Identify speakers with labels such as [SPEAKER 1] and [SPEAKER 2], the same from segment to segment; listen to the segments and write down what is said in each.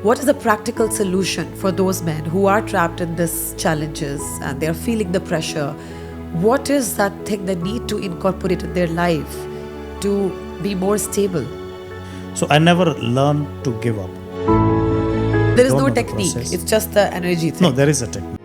[SPEAKER 1] What is the practical solution for those men who are trapped in these challenges and they're feeling the pressure? What is that thing they need to incorporate in their life to be more stable?
[SPEAKER 2] So I never learned to give up.
[SPEAKER 1] There is
[SPEAKER 2] Don't
[SPEAKER 1] no
[SPEAKER 2] know the
[SPEAKER 1] technique.
[SPEAKER 2] process.
[SPEAKER 1] It's just the energy thing.
[SPEAKER 2] No, there is a technique.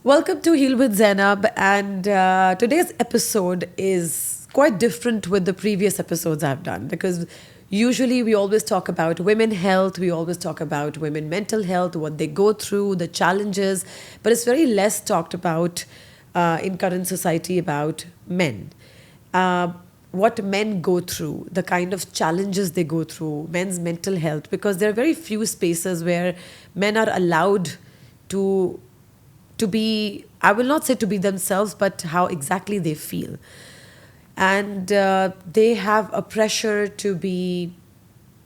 [SPEAKER 1] Welcome to Heal with Zainab, and today's episode is quite different with the previous episodes I've done, because usually we always talk about women health, we always talk about women mental health, what they go through, the challenges, but it's very less talked about in current society about men. What men go through, the kind of challenges they go through, men's mental health, because there are very few spaces where men are allowed to be, I will not say to be themselves, but how exactly they feel. And they have a pressure to be,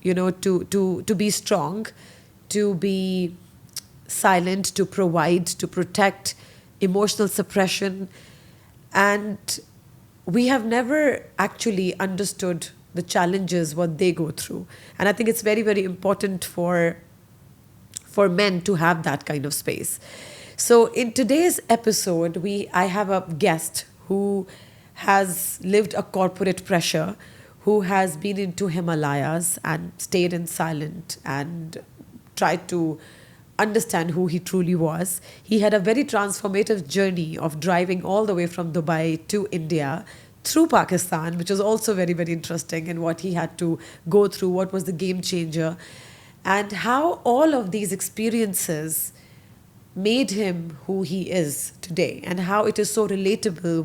[SPEAKER 1] to be strong, to be silent, to provide, to protect, emotional suppression. And we have never actually understood the challenges, what they go through. And I think it's very, very important for men to have that kind of space. So in today's episode, I have a guest who has lived a corporate pressure, who has been into Himalayas and stayed in silent and tried to understand who he truly was. He had a very transformative journey of driving all the way from Dubai to India through Pakistan, which was also very, very interesting, and what he had to go through, what was the game changer, and how all of these experiences made him who he is today, and how it is so relatable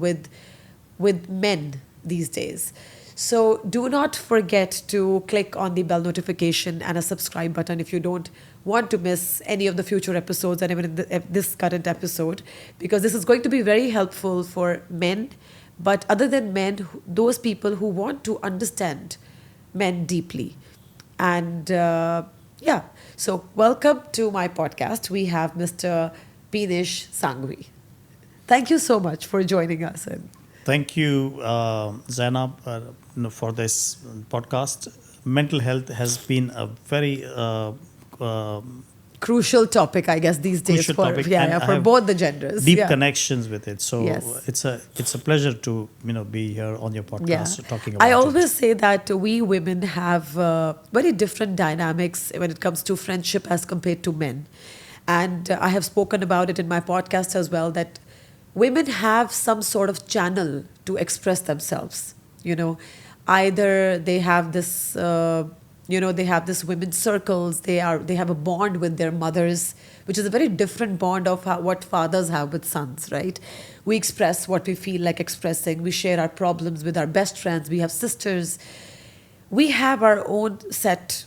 [SPEAKER 1] with men these days. So do not forget to click on the bell notification and a subscribe button if you don't want to miss any of the future episodes and even in this current episode, because this is going to be very helpful for men, but other than men, those people who want to understand men deeply. And so welcome to my podcast. We have Mr. Peenesh Sanghvi. Thank you so much for joining us.
[SPEAKER 2] Thank you, Zainab, for this podcast. Mental health has been a very
[SPEAKER 1] crucial topic, I guess, these days for both the genders.
[SPEAKER 2] Deep connections with it. So
[SPEAKER 1] yes.
[SPEAKER 2] It's a pleasure to be here on your podcast talking about it.
[SPEAKER 1] I always say that we women have very different dynamics when it comes to friendship as compared to men. And I have spoken about it in my podcast as well, that women have some sort of channel to express themselves. Either they have this they have this women's circles. They have a bond with their mothers, which is a very different bond of what fathers have with sons, right? We express what we feel like expressing. We share our problems with our best friends. We have sisters. We have our own set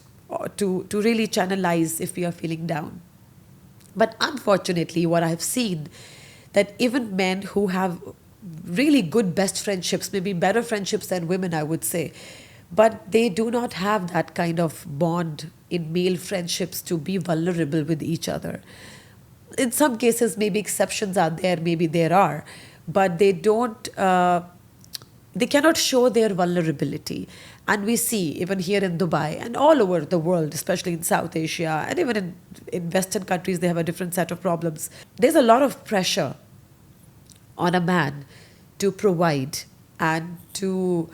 [SPEAKER 1] to really channelize if we are feeling down. But unfortunately, what I have seen, that even men who have really good best friendships, maybe better friendships than women, I would say, but they do not have that kind of bond in male friendships to be vulnerable with each other. In some cases, maybe exceptions are there, maybe there are, but they cannot show their vulnerability. And we see, even here in Dubai and all over the world, especially in South Asia, and even in Western countries, they have a different set of problems. There's a lot of pressure on a man to provide and to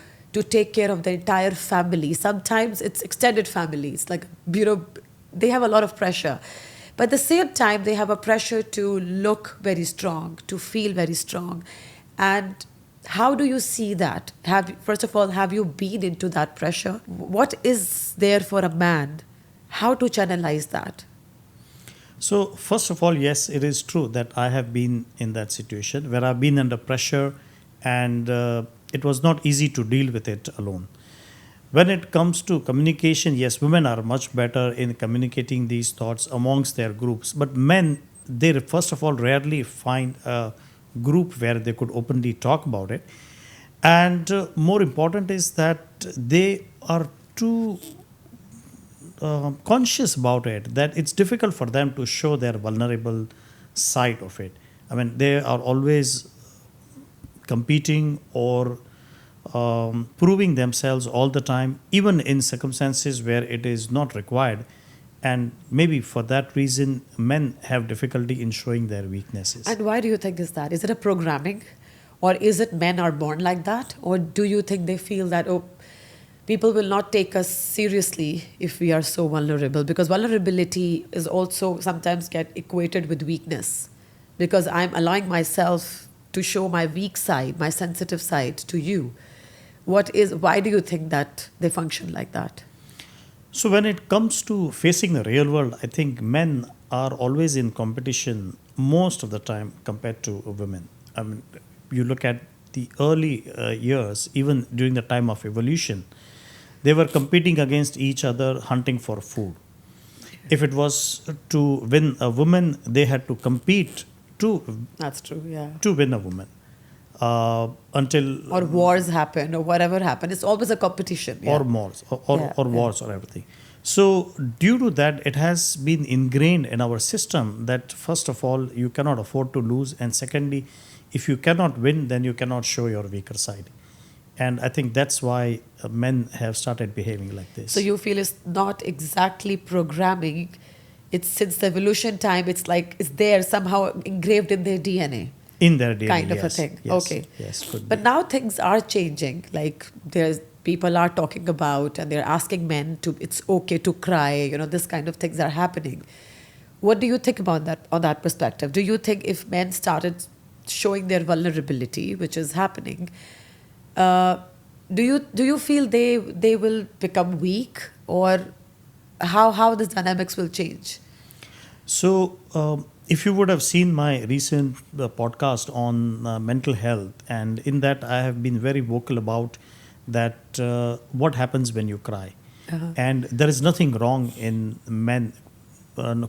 [SPEAKER 1] take care of the entire family. Sometimes it's extended families, like, they have a lot of pressure. But at the same time, they have a pressure to look very strong, to feel very strong. And how do you see that? First of all, have you been into that pressure? What is there for a man? How to channelize that?
[SPEAKER 2] So, first of all, yes, it is true that I have been in that situation where I've been under pressure, and it was not easy to deal with it alone. When it comes to communication, yes, women are much better in communicating these thoughts amongst their groups. But men, they first of all rarely find a group where they could openly talk about it. And more important is that they are too conscious about it, that it's difficult for them to show their vulnerable side of it. I mean, they are always competing or proving themselves all the time, even in circumstances where it is not required. And maybe for that reason, men have difficulty in showing their weaknesses.
[SPEAKER 1] And why do you think is that? Is it a programming? Or is it men are born like that? Or do you think they feel that, oh, people will not take us seriously if we are so vulnerable? Because vulnerability is also sometimes get equated with weakness. Because I'm allowing myself to show my weak side, my sensitive side to you. Why do you think that they function like that?
[SPEAKER 2] So, when it comes to facing the real world, I think men are always in competition most of the time compared to women. I mean, you look at the early years, even during the time of evolution, they were competing against each other, hunting for food. If it was to win a woman, they had to compete
[SPEAKER 1] That's true, yeah.
[SPEAKER 2] to win a woman. Until
[SPEAKER 1] Or wars happen or whatever happened. It's always a competition. Yeah.
[SPEAKER 2] or wars or,
[SPEAKER 1] Yeah,
[SPEAKER 2] or
[SPEAKER 1] yeah.
[SPEAKER 2] wars or everything. So due to that, it has been ingrained in our system that first of all you cannot afford to lose, and secondly, if you cannot win, then you cannot show your weaker side. And I think that's why men have started behaving like this.
[SPEAKER 1] So you feel it's not exactly programming. It's since the evolution time, it's like it's there somehow engraved in their DNA.
[SPEAKER 2] In their DNA,
[SPEAKER 1] Kind of a
[SPEAKER 2] yes,
[SPEAKER 1] thing.
[SPEAKER 2] yes,
[SPEAKER 1] Okay.
[SPEAKER 2] yes, could
[SPEAKER 1] But
[SPEAKER 2] be.
[SPEAKER 1] now things are changing. Like there's people are talking about and they're asking men to it's okay to cry, this kind of things are happening. What do you think about that on that perspective? Do you think if men started showing their vulnerability, which is happening, uh, do you feel they will become weak, or how this dynamics will change?
[SPEAKER 2] So, if you would have seen my recent podcast on mental health, and in that I have been very vocal about that what happens when you cry.
[SPEAKER 1] Uh-huh.
[SPEAKER 2] And there is nothing wrong in men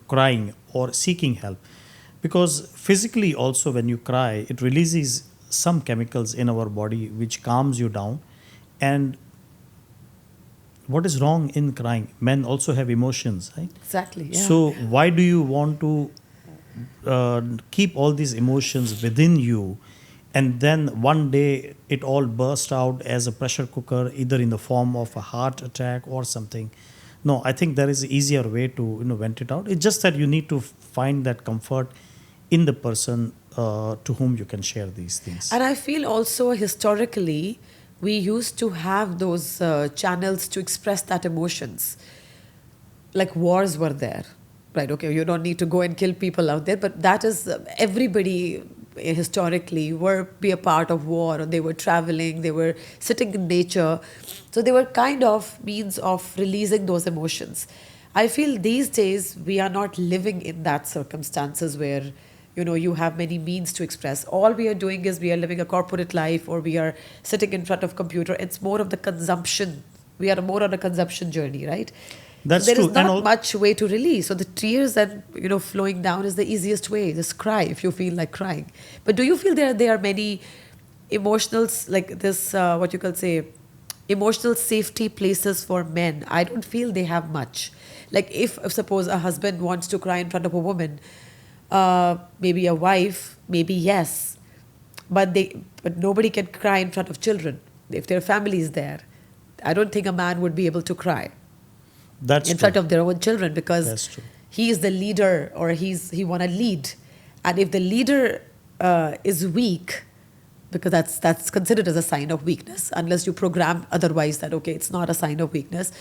[SPEAKER 2] crying or seeking help, because physically also when you cry, it releases some chemicals in our body which calms you down. And what is wrong in crying? Men also have emotions, right?
[SPEAKER 1] Exactly. Yeah.
[SPEAKER 2] So why do you want to keep all these emotions within you, and then one day it all burst out as a pressure cooker, either in the form of a heart attack or something? No, I think there is an easier way to vent it out. It's just that you need to find that comfort in the person to whom you can share these things.
[SPEAKER 1] And I feel also historically, we used to have those channels to express that emotions. Like wars were there, right? Okay, you don't need to go and kill people out there, but that is everybody historically were be a part of war, or they were traveling, they were sitting in nature. So they were kind of means of releasing those emotions. I feel these days we are not living in that circumstances where you have many means to express. All we are doing is we are living a corporate life, or we are sitting in front of computer. It's more of the consumption. We are more on a consumption journey, right?
[SPEAKER 2] That's
[SPEAKER 1] So there
[SPEAKER 2] true.
[SPEAKER 1] is not much way to release. So the tears and flowing down is the easiest way. Just cry if you feel like crying. But do you feel there are many emotionals like this? What you can say, emotional safety places for men. I don't feel they have much. Like if suppose a husband wants to cry in front of a woman, maybe a wife, maybe yes, but nobody can cry in front of children if their family is there. I don't think a man would be able to cry
[SPEAKER 2] That's
[SPEAKER 1] in
[SPEAKER 2] true.
[SPEAKER 1] front of their own children, because
[SPEAKER 2] That's true.
[SPEAKER 1] he is the leader, or he want to lead, and if the leader is weak, because that's considered as a sign of weakness, unless you program otherwise that okay, it's not a sign of weakness.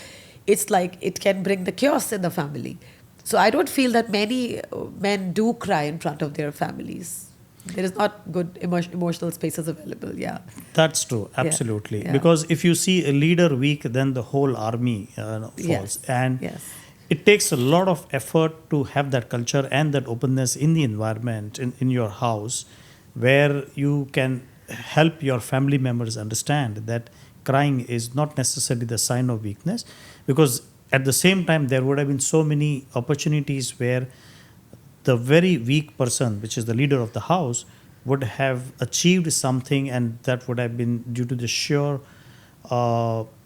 [SPEAKER 1] It's like it can bring the chaos in the family. So I don't feel that many men do cry in front of their families. There is not good emotional spaces available. Yeah.
[SPEAKER 2] That's true, absolutely.
[SPEAKER 1] yeah.
[SPEAKER 2] Because if you see a leader weak, then the whole army falls.
[SPEAKER 1] Yes.
[SPEAKER 2] And
[SPEAKER 1] Yes.
[SPEAKER 2] it takes a lot of effort to have that culture and that openness in the environment, in your house, where you can help your family members understand that crying is not necessarily the sign of weakness, because at the same time there would have been so many opportunities where the very weak person, which is the leader of the house, would have achieved something, and that would have been due to the sheer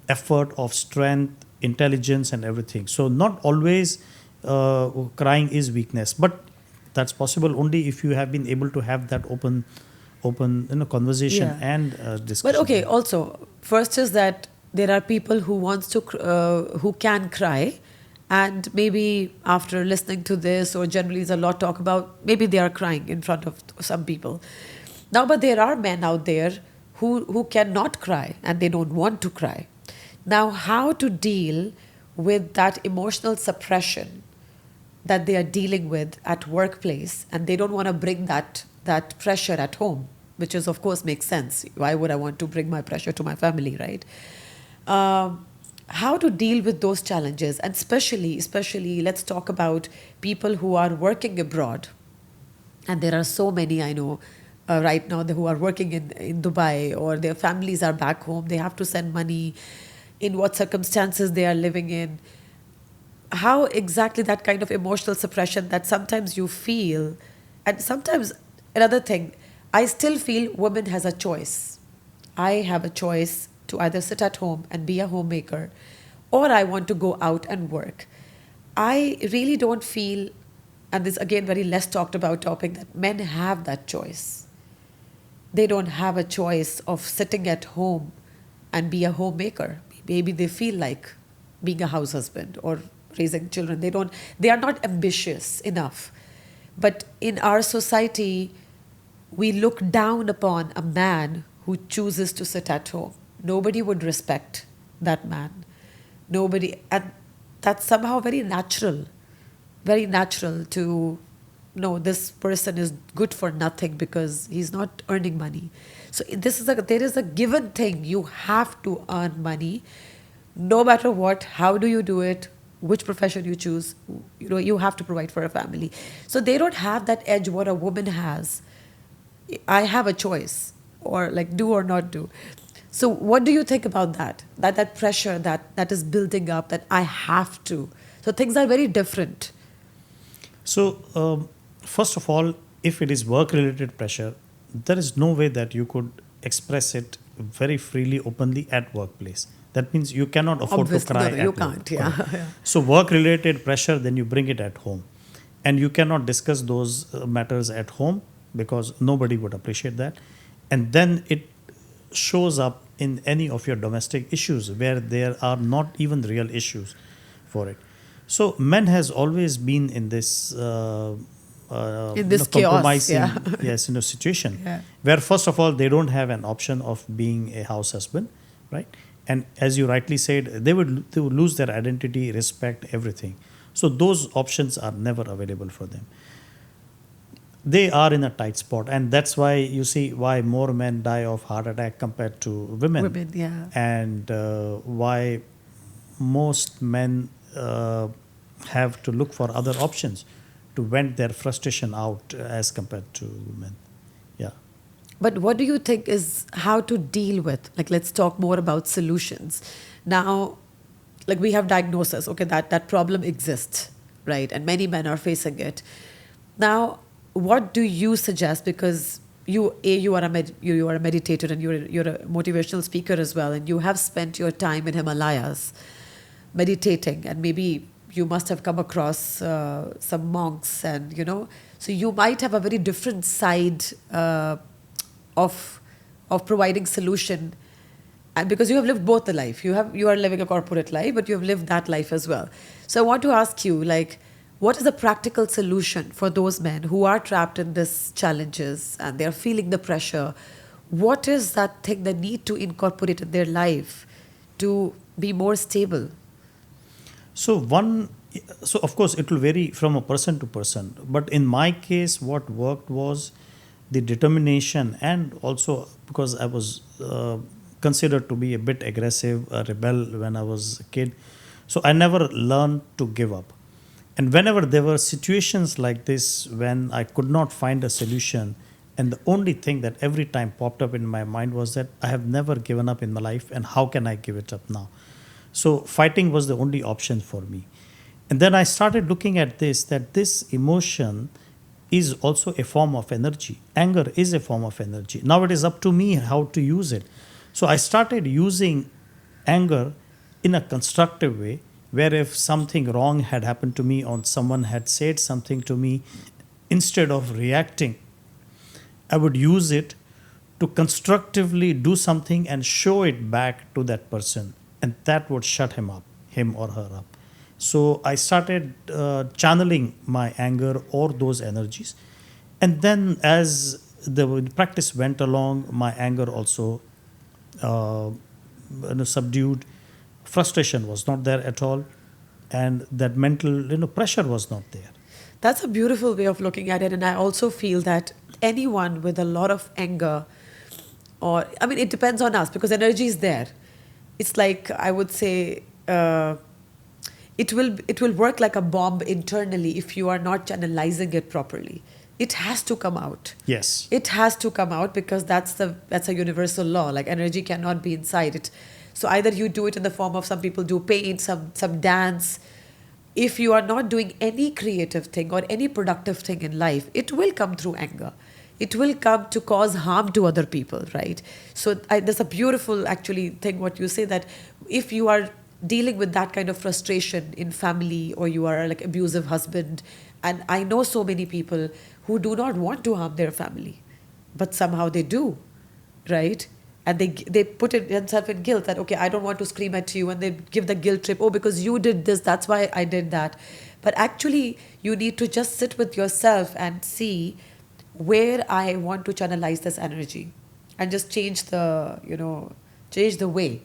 [SPEAKER 2] effort of strength, intelligence, and everything. So, not always crying is weakness, but that's possible only if you have been able to have that open conversation
[SPEAKER 1] Yeah.
[SPEAKER 2] and
[SPEAKER 1] But
[SPEAKER 2] discussion.
[SPEAKER 1] okay, also, first is that there are people who wants to who can cry, and maybe after listening to this, or generally there's a lot talk about, maybe they are crying in front of some people. Now, but there are men out there who cannot cry and they don't want to cry. Now, how to deal with that emotional suppression that they are dealing with at workplace, and they don't want to bring that pressure at home, which is of course makes sense. Why would I want to bring my pressure to my family, right? How to deal with those challenges, and especially let's talk about people who are working abroad, and there are so many I know right now who are working in Dubai, or their families are back home, they have to send money, in what circumstances they are living in, how exactly that kind of emotional suppression that sometimes you feel. And sometimes another thing, I still feel woman has a choice. I have a choice to either sit at home and be a homemaker, or I want to go out and work. I really don't feel, and this again very less talked about topic, that men have that choice. They don't have a choice of sitting at home and be a homemaker. Maybe they feel like being a house husband or raising children. They are not ambitious enough. But in our society, we look down upon a man who chooses to sit at home. Nobody would respect that man. Nobody, and that's somehow very natural to know this person is good for nothing because he's not earning money. So there is a given thing. You have to earn money, no matter what. How do you do it? Which profession you choose? You have to provide for a family. So they don't have that edge what a woman has. I have a choice, or like do or not do. So what do you think about that? That pressure that is building up, that I have to. So things are very different.
[SPEAKER 2] So, first of all, if it is work related pressure, there is no way that you could express it very freely, openly at workplace. That means you cannot afford to
[SPEAKER 1] Obviously,
[SPEAKER 2] cry
[SPEAKER 1] no, you
[SPEAKER 2] at work.
[SPEAKER 1] can't. Yeah,
[SPEAKER 2] Correct.
[SPEAKER 1] yeah.
[SPEAKER 2] So, work related pressure, then you bring it at home. And you cannot discuss those matters at home because nobody would appreciate that. And then it shows up in any of your domestic issues where there are not even real issues for it. So men has always been in this
[SPEAKER 1] In this chaos. Yeah.
[SPEAKER 2] compromising situation
[SPEAKER 1] Yeah.
[SPEAKER 2] where first of all they don't have an option of being a house husband, right? And as you rightly said, they would lose their identity, respect, everything. So those options are never available for them. They are in a tight spot, and that's why you see why more men die of heart attack compared to women,
[SPEAKER 1] Women, yeah.
[SPEAKER 2] and why most men have to look for other options to vent their frustration out as compared to women. Yeah.
[SPEAKER 1] But what do you think is how to deal with? Like, let's talk more about solutions. Now, like we have diagnosis, okay, that problem exists, right? And many men are facing it. Now, what do you suggest? Because you are you are a meditator, and you're a motivational speaker as well, and you have spent your time in Himalayas meditating, and maybe you must have come across some monks, and so you might have a very different side of providing solution. And because you have lived both the life, you are living a corporate life, but you have lived that life as well. So I want to ask you, like, what is the practical solution for those men who are trapped in these challenges and they're feeling the pressure? What is that thing they need to incorporate in their life to be more stable?
[SPEAKER 2] So so of course it will vary from a person to person. But in my case, what worked was the determination, and also because I was considered to be a bit aggressive, a rebel when I was a kid. So I never learned to give up. And whenever there were situations like this when I could not find a solution, and the only thing that every time popped up in my mind was that I have never given up in my life, and how can I give it up now? So fighting was the only option for me. And then I started looking at this, that this emotion is also a form of energy. Anger is a form of energy. Now it is up to me how to use it. So I started using anger in a constructive way, where if something wrong had happened to me or someone had said something to me, instead of reacting, I would use it to constructively do something and show it back to that person, and that would shut him or her up. So I started channeling my anger or those energies, and then as the practice went along, my anger also uh, subdued. Frustration was not there at all, and that mental pressure was not there.
[SPEAKER 1] That's a beautiful way of looking at it. And I also feel that anyone with a lot of anger, or, I mean, it depends on us because energy is there. It's like, I would say, it will work like a bomb internally if you are not channelizing it properly. It has to come out.
[SPEAKER 2] Yes.
[SPEAKER 1] It has to come out because that's a universal law. Like energy cannot be inside it. So either you do it in the form of, some people do paint, some dance. If you are not doing any creative thing or any productive thing in life, it will come through anger. It will come to cause harm to other people, right? So there's a beautiful actually thing what you say, that if you are dealing with that kind of frustration in family, or you are like abusive husband, and I know so many people who do not want to harm their family, but somehow they do, right? And they put it themselves in guilt that, okay, I don't want to scream at you, and they give the guilt trip, oh, because you did this, that's why I did that. But actually you need to just sit with yourself and see where I want to channelize this energy, and just change the way,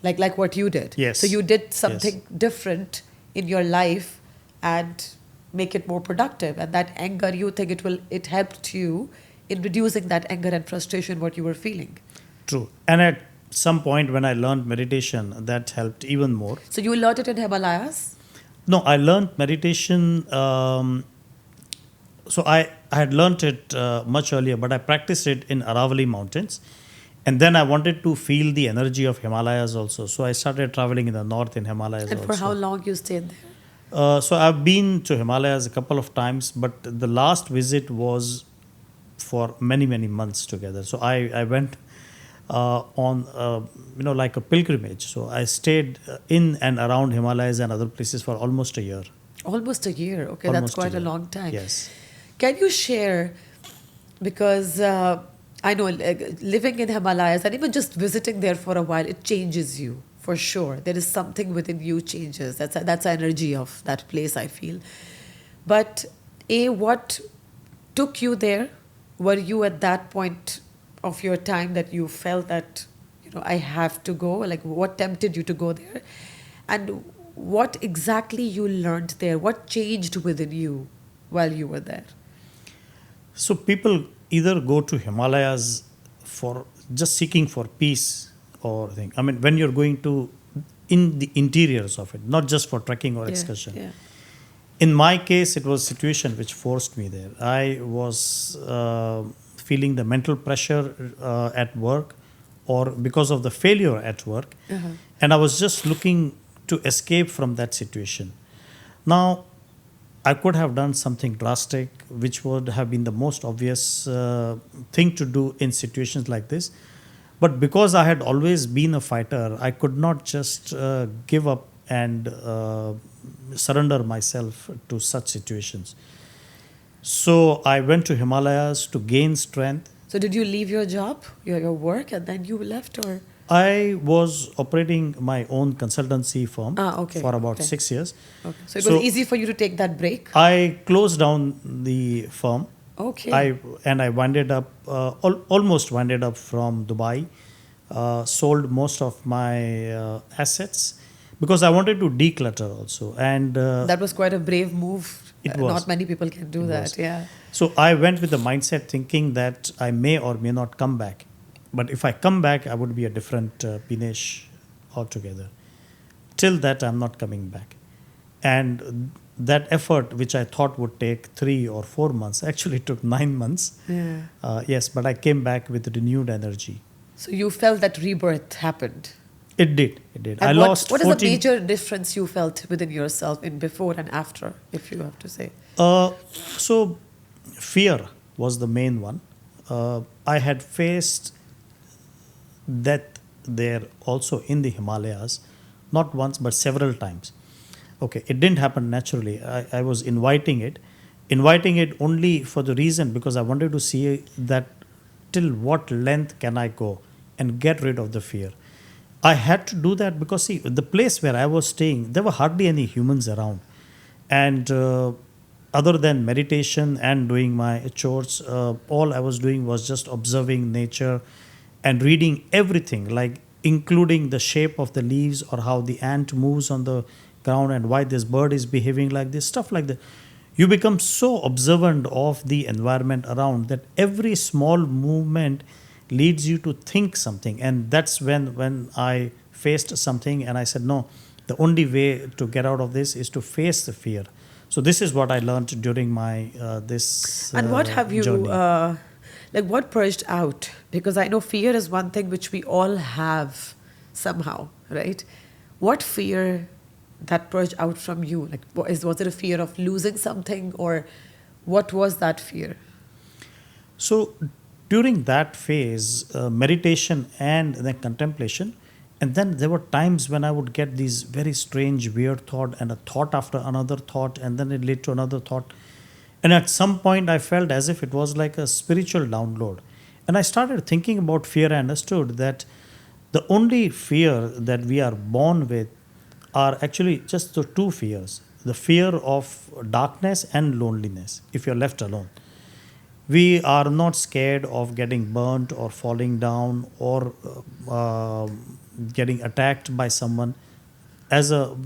[SPEAKER 1] like what you did.
[SPEAKER 2] Yes.
[SPEAKER 1] So you did something
[SPEAKER 2] Yes.
[SPEAKER 1] different in your life and make it more productive, and that anger, you think it helped you in reducing that anger and frustration what you were feeling.
[SPEAKER 2] True. And at some point when I learned meditation, that helped even more.
[SPEAKER 1] So you learned it in Himalayas?
[SPEAKER 2] No, I learned meditation. So I had learned it much earlier, but I practiced it in Aravalli Mountains. And then I wanted to feel the energy of Himalayas also. So I started traveling in the north in Himalayas
[SPEAKER 1] And
[SPEAKER 2] also.
[SPEAKER 1] for how long you stayed there?
[SPEAKER 2] So I've been to Himalayas a couple of times, but the last visit was for many, many months together. So I went on, like a pilgrimage. So I stayed in and around Himalayas and other places for almost a year.
[SPEAKER 1] Almost a year. Okay, that's
[SPEAKER 2] Almost
[SPEAKER 1] quite a
[SPEAKER 2] year.
[SPEAKER 1] long time.
[SPEAKER 2] Yes.
[SPEAKER 1] Can you share, because I know living in Himalayas and even just visiting there for a while, it changes you for sure. There is something within you changes. That's the energy of that place, I feel. But what took you there? Were you at that point of your time that you felt that, I have to go? Like, what tempted you to go there? And what exactly you learned there? What changed within you while you were there?
[SPEAKER 2] So people either go to Himalayas for just seeking for peace or thing. I mean, when you're going to in the interiors of it, not just for trekking or excursion.
[SPEAKER 1] Yeah.
[SPEAKER 2] In my case, it was a situation which forced me there. I was feeling the mental pressure at work, or because of the failure at work, and I was just looking to escape from that situation. Now, I could have done something drastic, which would have been the most obvious thing to do in situations like this. But because I had always been a fighter, I could not just give up and surrender myself to such situations. So I went to Himalayas to gain strength.
[SPEAKER 1] So did you leave your job, your work, and then you left, or?
[SPEAKER 2] I was operating my own consultancy firm for about 6 years.
[SPEAKER 1] Okay. So it was easy for you to take that break?
[SPEAKER 2] I closed down the firm.
[SPEAKER 1] Okay.
[SPEAKER 2] I winded up, almost winded up from Dubai, sold most of my assets because I wanted to declutter also. And
[SPEAKER 1] that was quite a brave move.
[SPEAKER 2] It was.
[SPEAKER 1] Not many people can do that. Yeah.
[SPEAKER 2] So I went with the mindset thinking that I may or may not come back. But if I come back, I would be a different Peenesh altogether. till that I'm not coming back. And that effort, which I thought would take 3 or 4 months, actually took 9 months.
[SPEAKER 1] Yeah.
[SPEAKER 2] Yes, but I came back with renewed energy.
[SPEAKER 1] So you felt that rebirth happened.
[SPEAKER 2] It did. It did. I
[SPEAKER 1] And
[SPEAKER 2] lost
[SPEAKER 1] what is the
[SPEAKER 2] 14.
[SPEAKER 1] major difference you felt within yourself in before and after, if you have to say?
[SPEAKER 2] So, fear was the main one. I had faced death there also in the Himalayas, not once but several times. Okay, it didn't happen naturally. I was inviting it only for the reason because I wanted to see that till what length can I go and get rid of the fear. I had to do that because, see, the place where I was staying, there were hardly any humans around. And other than meditation and doing my chores, all I was doing was just observing nature and reading everything, like including the shape of the leaves or how the ant moves on the ground and why this bird is behaving like this, stuff like that. You become so observant of the environment around that every small movement leads you to think something. And that's when I faced something and I said, no, the only way to get out of this is to face the fear. So this is what I learned during my this
[SPEAKER 1] And what have you,
[SPEAKER 2] journey.
[SPEAKER 1] like what purged out? Because I know fear is one thing which we all have somehow, right? What fear that purged out from you? Like, was it a fear of losing something, or what was that fear?
[SPEAKER 2] So during that phase, meditation and then contemplation, and then there were times when I would get these very strange, weird thought and a thought after another thought, and then it led to another thought. And at some point, I felt as if it was like a spiritual download. And I started thinking about fear. I understood that the only fear that we are born with are actually just the two fears: the fear of darkness and loneliness, if you're left alone. We are not scared of getting burnt or falling down or getting attacked by someone as a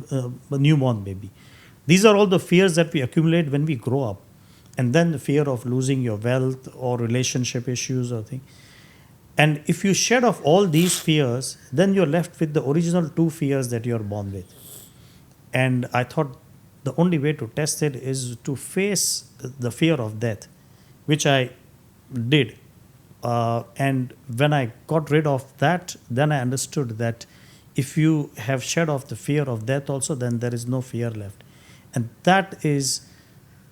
[SPEAKER 2] newborn baby. These are all the fears that we accumulate when we grow up. And then the fear of losing your wealth or relationship issues or things. And if you shed off all these fears, then you're left with the original two fears that you're born with. And I thought the only way to test it is to face the fear of death, which I did. And when I got rid of that, then I understood that if you have shed off the fear of death also, then there is no fear left. And that is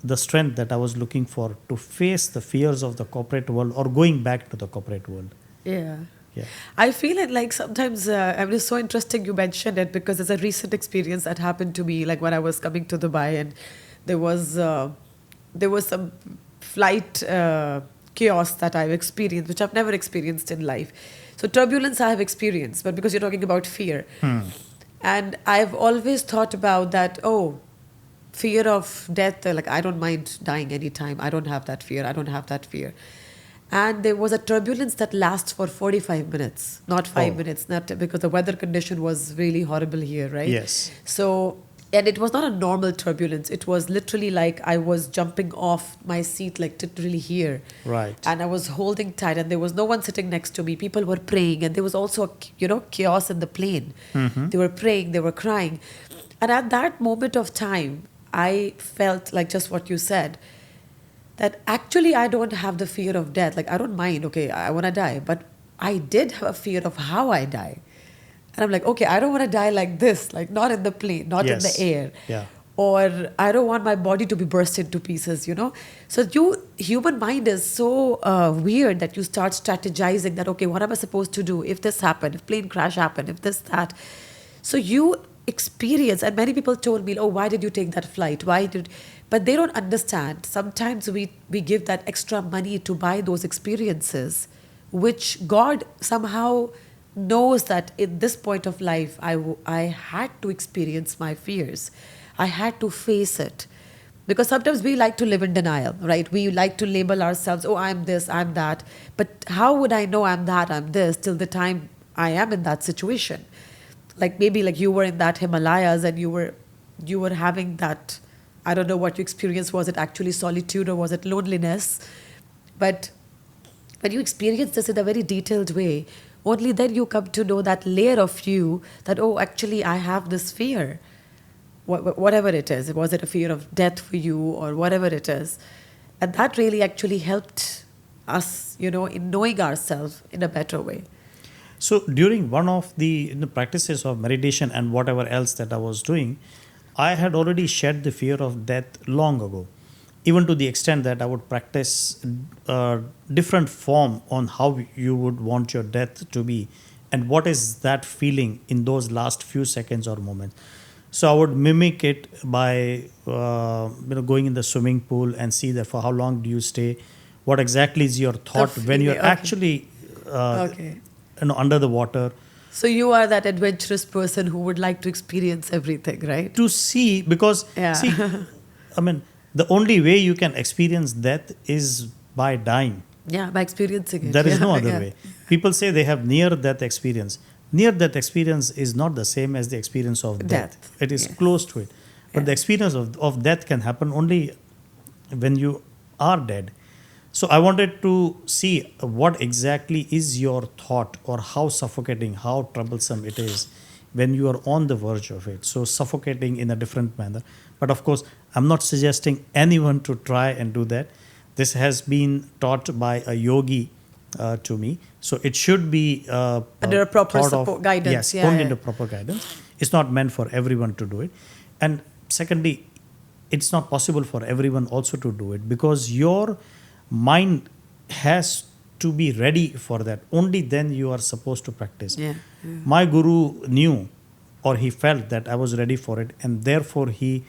[SPEAKER 2] the strength that I was looking for to face the fears of the corporate world or going back to the corporate world.
[SPEAKER 1] Yeah.
[SPEAKER 2] Yeah.
[SPEAKER 1] I feel it like sometimes, I mean, it's so interesting you mentioned it because it's a recent experience that happened to me, like when I was coming to Dubai and there was some flight chaos that I've experienced, which I've never experienced in life. So turbulence I have experienced, but because you're talking about fear. And I've always thought about that, fear of death, like I don't mind dying anytime. I don't have that fear. I don't have that fear. And there was a turbulence that lasts for 45 minutes, not 5 minutes, not because the weather condition was really horrible here, right?
[SPEAKER 2] Yes.
[SPEAKER 1] So, and it was not a normal turbulence. It was literally like I was jumping off my seat, like literally here.
[SPEAKER 2] Right.
[SPEAKER 1] And I was holding tight and there was no one sitting next to me. People were praying and there was also, chaos in the plane. They were praying, they were crying. And at that moment of time, I felt like just what you said, that actually I don't have the fear of death. Like I don't mind, okay, I want to die. But I did have a fear of how I die. And I'm like, okay, I don't want to die like this, like not in the plane, not in the air.
[SPEAKER 2] Yeah.
[SPEAKER 1] Or I don't want my body to be burst into pieces, So human mind is so weird that you start strategizing that, okay, what am I supposed to do if this happened, if plane crash happened, if this, that. So you experience, and many people told me, why did you take that flight? But they don't understand. Sometimes we give that extra money to buy those experiences, which God somehow knows that in this point of life, I had to experience my fears. I had to face it. Because sometimes we like to live in denial, right? We like to label ourselves, I'm this, I'm that. But how would I know I'm that, I'm this, till the time I am in that situation? Like maybe like you were in that Himalayas and you were having that, I don't know what you experienced. Was it actually solitude or was it loneliness? But when you experience this in a very detailed way, only then you come to know that layer of you that, oh, actually, I have this fear. Whatever it is. Was it a fear of death for you or whatever it is? And that really actually helped us, in knowing ourselves in a better way.
[SPEAKER 2] So during one of the practices of meditation and whatever else that I was doing, I had already shed the fear of death long ago, even to the extent that I would practice a different form on how you would want your death to be and what is that feeling in those last few seconds or moments. So I would mimic it by going in the swimming pool and see that for how long do you stay, what exactly is your thought when you're actually
[SPEAKER 1] Okay.
[SPEAKER 2] under the water.
[SPEAKER 1] So you are that adventurous person who would like to experience everything, right?
[SPEAKER 2] To see, because
[SPEAKER 1] Yeah.
[SPEAKER 2] see, I mean, the only way you can experience death is by dying.
[SPEAKER 1] Yeah, by experiencing it.
[SPEAKER 2] There is no other
[SPEAKER 1] Yeah.
[SPEAKER 2] way. People say they have near death experience. Near death experience is not the same as the experience of death. It is
[SPEAKER 1] Yes.
[SPEAKER 2] close to it. But
[SPEAKER 1] Yeah.
[SPEAKER 2] the experience of death can happen only when you are dead. So I wanted to see what exactly is your thought, or how suffocating, how troublesome it is when you are on the verge of it. So suffocating in a different manner. But of course, I'm not suggesting anyone to try and do that. This has been taught by a yogi to me. So it should be
[SPEAKER 1] Under a proper
[SPEAKER 2] thought
[SPEAKER 1] support guidance.
[SPEAKER 2] Yes,
[SPEAKER 1] Yeah,
[SPEAKER 2] only
[SPEAKER 1] yeah.
[SPEAKER 2] under proper guidance. It's not meant for everyone to do it. And secondly, it's not possible for everyone also to do it, because your mind has to be ready for that. Only then you are supposed to practice.
[SPEAKER 1] Yeah.
[SPEAKER 2] My guru knew, or he felt that I was ready for it, and therefore he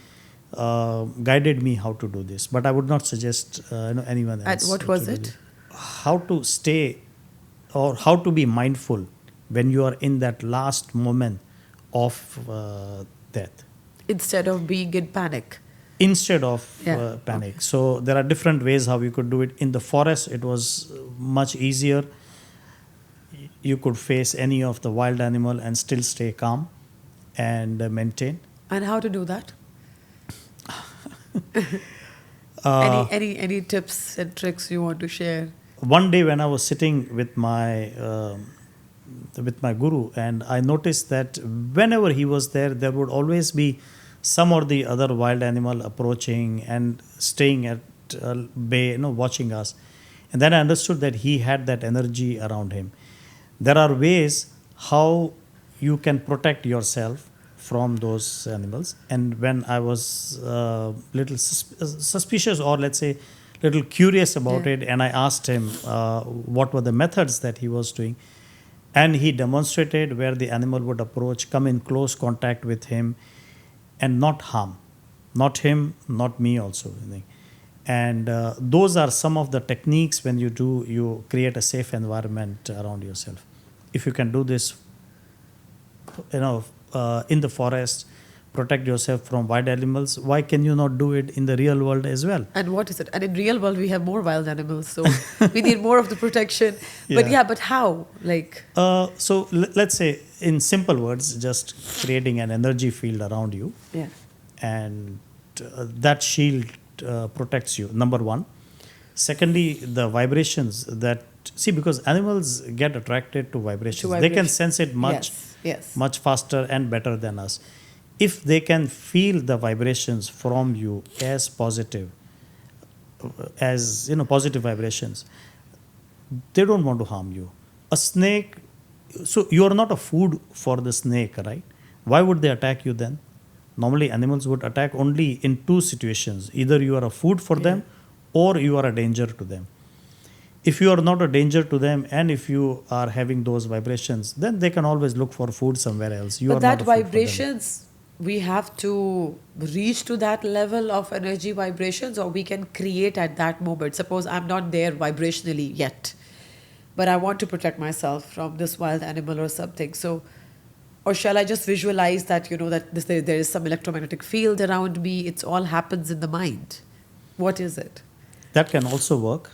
[SPEAKER 2] guided me how to do this. But I would not suggest anyone else.
[SPEAKER 1] And what was
[SPEAKER 2] to do
[SPEAKER 1] it?
[SPEAKER 2] this. How to stay, or how to be mindful when you are in that last moment of death,
[SPEAKER 1] Instead of being in panic.
[SPEAKER 2] instead of
[SPEAKER 1] Yeah.
[SPEAKER 2] panic. So there are different ways how you could do it. In the forest, it was much easier. You could face any of the wild animal and still stay calm and maintain.
[SPEAKER 1] And how to do that?
[SPEAKER 2] Uh,
[SPEAKER 1] Any tips and tricks you want to share?
[SPEAKER 2] One day when I was sitting with my guru, and I noticed that whenever he was there, there would always be some or the other wild animal approaching and staying at bay, watching us. And then I understood that he had that energy around him. There are ways how you can protect yourself from those animals. And when I was little suspicious, or let's say little curious about it, and I asked him what were the methods that he was doing, and he demonstrated where the animal would approach, come in close contact with him, and not harm, not him, not me also. And those are some of the techniques. When you create a safe environment around yourself. If you can do this, in the forest, protect yourself from wild animals, why can you not do it in the real world as well?
[SPEAKER 1] And what is it? And in real world, we have more wild animals, so we need more of the protection. But how?
[SPEAKER 2] So let's say, in simple words, just creating an energy field around you,
[SPEAKER 1] Yeah.
[SPEAKER 2] and that shield protects you. Number one. Secondly, the vibrations that because animals get attracted to vibrations. They can sense it much faster and better than us. If they can feel the vibrations from you as positive, positive vibrations, they don't want to harm you. A snake, so you are not a food for the snake, right? Why would they attack you then? Normally, animals would attack only in two situations. Either you are a food for them, or you are a danger to them. If you are not a danger to them, and if you are having those vibrations, then they can always look for food somewhere else.
[SPEAKER 1] But that vibrations, we have to reach to that level of energy vibrations, or we can create at that moment. Suppose I'm not there vibrationally yet, but I want to protect myself from this wild animal or something. So, or shall I just visualize that, there is some electromagnetic field around me? It all happens in the mind. What is it?
[SPEAKER 2] That can also work.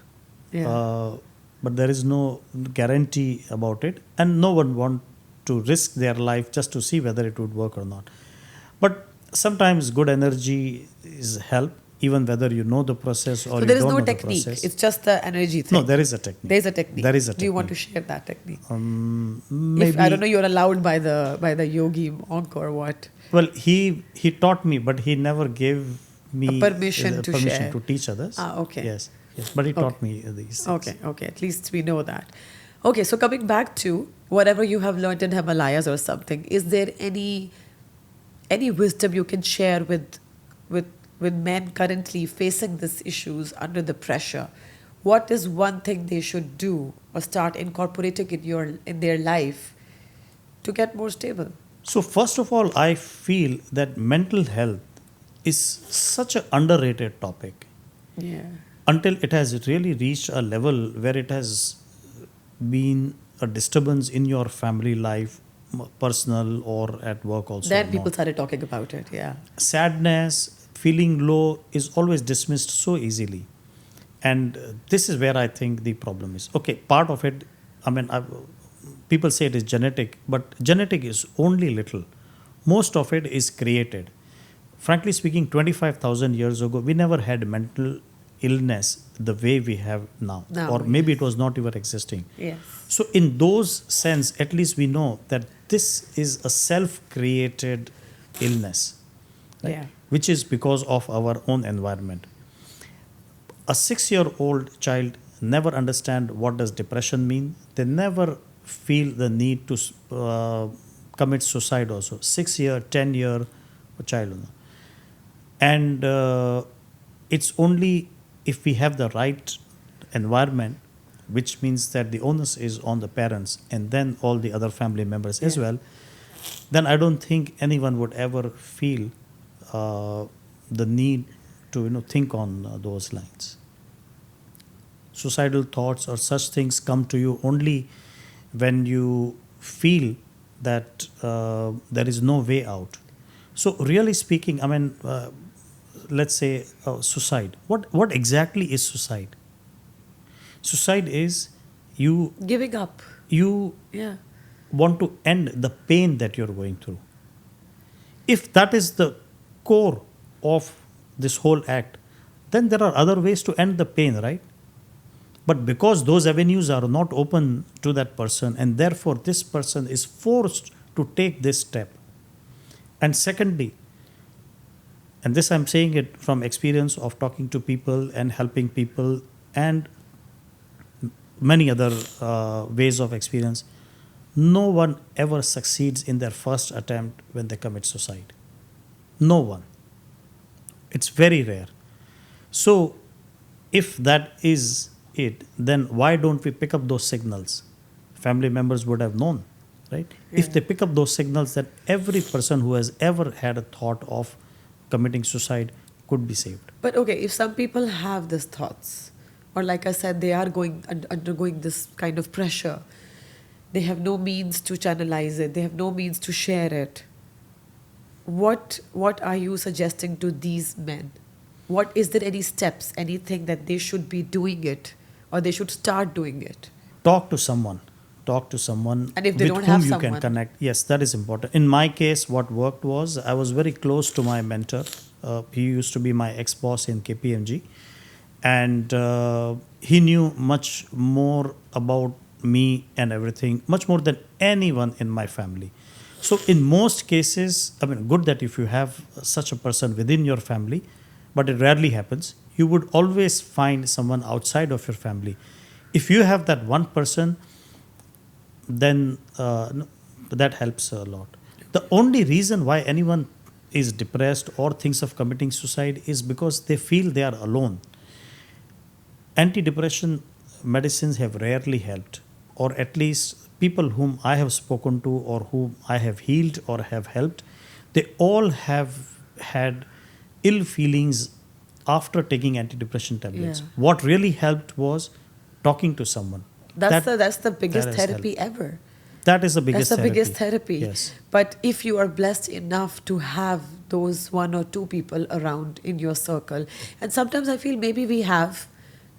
[SPEAKER 1] Yeah.
[SPEAKER 2] But there is no guarantee about it, and no one wants to risk their life just to see whether it would work or not. But sometimes good energy is help. even whether you know the process or
[SPEAKER 1] So
[SPEAKER 2] you
[SPEAKER 1] there is
[SPEAKER 2] don't
[SPEAKER 1] no
[SPEAKER 2] know the
[SPEAKER 1] technique.
[SPEAKER 2] process.
[SPEAKER 1] It's just the energy thing.
[SPEAKER 2] No, there is a technique.
[SPEAKER 1] There's a technique.
[SPEAKER 2] There is a
[SPEAKER 1] Do you want to
[SPEAKER 2] technique.
[SPEAKER 1] share that technique?
[SPEAKER 2] Maybe.
[SPEAKER 1] If I don't know, you're allowed by the yogi monk or what?
[SPEAKER 2] Well, he taught me, but he never gave me
[SPEAKER 1] Permission to
[SPEAKER 2] permission
[SPEAKER 1] share.
[SPEAKER 2] to teach others.
[SPEAKER 1] Okay.
[SPEAKER 2] Yes, yes. But he
[SPEAKER 1] Okay.
[SPEAKER 2] taught me these things.
[SPEAKER 1] Okay. At least we know that. Okay, so coming back to whatever you have learned in Himalayas or something, is there any wisdom you can share with men currently facing these issues under the pressure? What is one thing they should do or start incorporating in their life to get more stable?
[SPEAKER 2] So first of all, I feel that mental health is such an underrated topic
[SPEAKER 1] Yeah.
[SPEAKER 2] until it has really reached a level where it has been a disturbance in your family life, personal or at work also.
[SPEAKER 1] Then
[SPEAKER 2] or
[SPEAKER 1] people
[SPEAKER 2] not.
[SPEAKER 1] started talking about it. Yeah.
[SPEAKER 2] Sadness, feeling low is always dismissed so easily. And this is where I think the problem is. Okay, part of it, people say it is genetic, but genetic is only little. Most of it is created. Frankly speaking, 25,000 years ago, we never had mental illness the way we have now.
[SPEAKER 1] Now,
[SPEAKER 2] Or maybe it was not even existing.
[SPEAKER 1] Yes.
[SPEAKER 2] So in those sense, at least we know that this is a self-created illness, right?
[SPEAKER 1] Yeah.
[SPEAKER 2] Which is because of our own environment. A 6-year-old child never understand what does depression mean. They never feel the need to commit suicide also. 6-year, 10-year child. And it's only if we have the right environment, which means that the onus is on the parents and then all the other family members as
[SPEAKER 1] Yeah.
[SPEAKER 2] well, then I don't think anyone would ever feel the need to think on those lines. Suicidal thoughts or such things come to you only when you feel that there is no way out. So really speaking, let's say suicide. What exactly is suicide? Suicide is you
[SPEAKER 1] Giving up. Yeah.
[SPEAKER 2] want to end the pain that you're going through. If that is the core of this whole act, then there are other ways to end the pain, right? But because those avenues are not open to that person, and therefore this person is forced to take this step. And secondly, and this I'm saying it from experience of talking to people and helping people and many other ways of experience, no one ever succeeds in their first attempt when they commit suicide. No one. It's very rare. So if that is it, then why don't we pick up those signals? Family members would have known, right?
[SPEAKER 1] Yeah.
[SPEAKER 2] If they pick up those signals, that every person who has ever had a thought of committing suicide could be saved.
[SPEAKER 1] But okay, if some people have these thoughts, or like I said, they are undergoing this kind of pressure, they have no means to channelize it, they have no means to share it. What are you suggesting to these men? What is there any steps, anything that they should be doing it, or they should start doing it?
[SPEAKER 2] Talk to someone. Talk to someone
[SPEAKER 1] And if they
[SPEAKER 2] with
[SPEAKER 1] don't
[SPEAKER 2] whom
[SPEAKER 1] have
[SPEAKER 2] you
[SPEAKER 1] someone?
[SPEAKER 2] can connect. Yes, that is important. In my case, what worked was I was very close to my mentor. He used to be my ex-boss in KPMG. And he knew much more about me and everything, much more than anyone in my family. So in most cases, good that if you have such a person within your family, but it rarely happens, you would always find someone outside of your family. If you have that one person, then that helps a lot. The only reason why anyone is depressed or thinks of committing suicide is because they feel they are alone. Antidepressant medicines have rarely helped, or at least people whom I have spoken to or whom I have healed or have helped, they all have had ill feelings after taking antidepressant tablets.
[SPEAKER 1] Yeah.
[SPEAKER 2] What really helped was talking to someone.
[SPEAKER 1] That's the biggest
[SPEAKER 2] that has
[SPEAKER 1] therapy
[SPEAKER 2] helped.
[SPEAKER 1] ever.
[SPEAKER 2] That is the biggest
[SPEAKER 1] That's the
[SPEAKER 2] therapy.
[SPEAKER 1] biggest therapy.
[SPEAKER 2] Yes.
[SPEAKER 1] But if you are blessed enough to have those one or two people around in your circle, and sometimes I feel maybe we have,